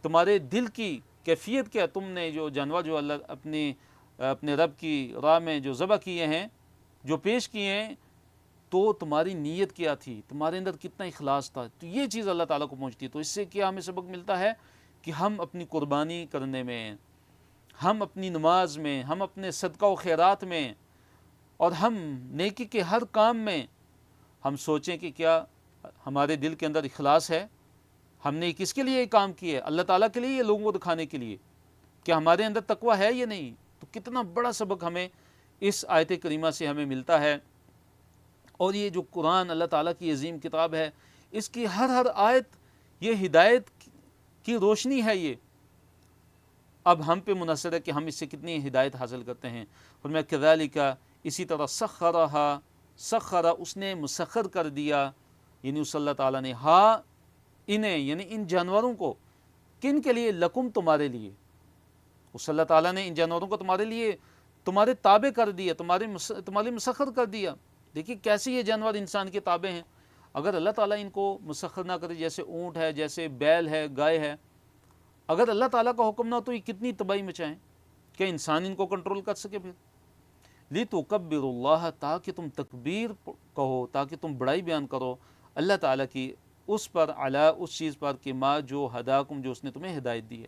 تمہارے دل کی کیفیت کیا، تم نے جو جانور جو اللہ اپنے رب کی راہ میں جو ذبح کیے ہیں، جو پیش کیے ہیں، تو تمہاری نیت کیا تھی، تمہارے اندر کتنا اخلاص تھا، تو یہ چیز اللہ تعالیٰ کو پہنچتی ہے۔ تو اس سے کیا ہمیں سبق ملتا ہے کہ ہم اپنی قربانی کرنے میں، ہم اپنی نماز میں، ہم اپنے صدقہ و خیرات میں، اور ہم نیکی کے ہر کام میں ہم سوچیں کہ کیا ہمارے دل کے اندر اخلاص ہے، ہم نے کس کے لیے یہ کام کیا ہے؟ اللہ تعالیٰ کے لیے یا لوگوں کو دکھانے کے لیے؟ کیا ہمارے اندر تقوی ہے یا نہیں؟ تو کتنا بڑا سبق ہمیں اس آیت کریمہ سے ہمیں ملتا ہے۔ اور یہ جو قرآن اللہ تعالیٰ کی عظیم کتاب ہے، اس کی ہر آیت یہ ہدایت کی روشنی ہے، یہ اب ہم پہ منحصر ہے کہ ہم اس سے کتنی ہدایت حاصل کرتے ہیں۔ فرمایا کذالک، اسی طرح سخرہا، سخرہ اس نے مسخر کر دیا، یعنی اس اللہ تعالیٰ نے، ہاں انہیں یعنی ان جانوروں کو، کن کے لیے؟ لکم تمہارے لیے، اس اللہ تعالیٰ نے ان جانوروں کو تمہارے لیے تمہارے تابع کر دیا، تمہارے مسخر کر دیا۔ دیکھیے کیسے یہ جانور انسان کے تابع ہیں، اگر اللہ تعالیٰ ان کو مسخر نہ کرے، جیسے اونٹ ہے، جیسے بیل ہے، گائے ہے، اگر اللہ تعالیٰ کا حکم نہ ہو تو یہ کتنی تباہی مچائیں، کہ انسان ان کو کنٹرول کر سکے پھر۔ لِتُكَبِّرُوا اللَّهَ، تاکہ تم تکبیر کہو، تاکہ تم بڑائی بیان کرو اللہ تعالیٰ کی، اس پر، علی اس چیز پر، کہ ما جو ہداکم جو اس نے تمہیں ہدایت دی ہے،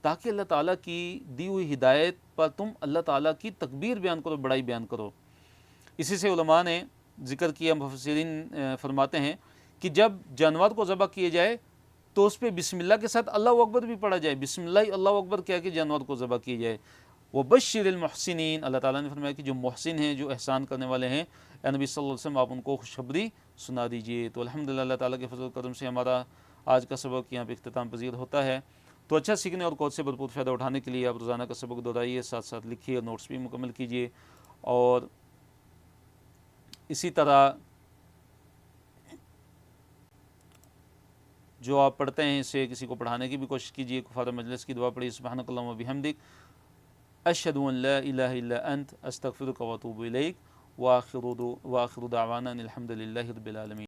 تاکہ اللہ تعالیٰ کی دی ہوئی ہدایت پر تم اللہ تعالیٰ کی تکبیر بیان کرو، بڑائی بیان کرو۔ اسی سے علماء نے ذکر کیا، مفسرین فرماتے ہیں کہ جب جانور کو ذبح کیے جائے تو اس پہ بسم اللہ کے ساتھ اللہ اکبر بھی پڑھا جائے، بسم اللہ اللہ اکبر کہہ کے جانور کو ذبح کیا جائے۔ وَبَشِّرِ الْمُحْسِنِينَ، اللہ تعالیٰ نے فرمایا کہ جو محسن ہیں، جو احسان کرنے والے ہیں، اے نبی صلی اللہ علیہ وسلم آپ ان کو خوشخبری سنا دیجئے۔ تو الحمدللہ اللہ تعالیٰ کے فضل و کرم سے ہمارا آج کا سبق یہاں پہ اختتام پذیر ہوتا ہے۔ تو اچھا سیکھنے اور کوچ سے بھرپور فائدہ اٹھانے کے لیے آپ روزانہ کا سبق دہرائیے، ساتھ ساتھ لکھیے اور نوٹس بھی مکمل کیجیے، اور اسی طرح جو آپ پڑھتے ہیں اسے کسی کو پڑھانے کی بھی کوشش کیجیے۔ کفار مجلس کی دعا پڑھیے، سبحانک اللہم و بحمدک، اشہد ان لا الہ الا انت، استغفرک و اتوب الیک، وآخر دعوانا الحمد للہ رب العالمین۔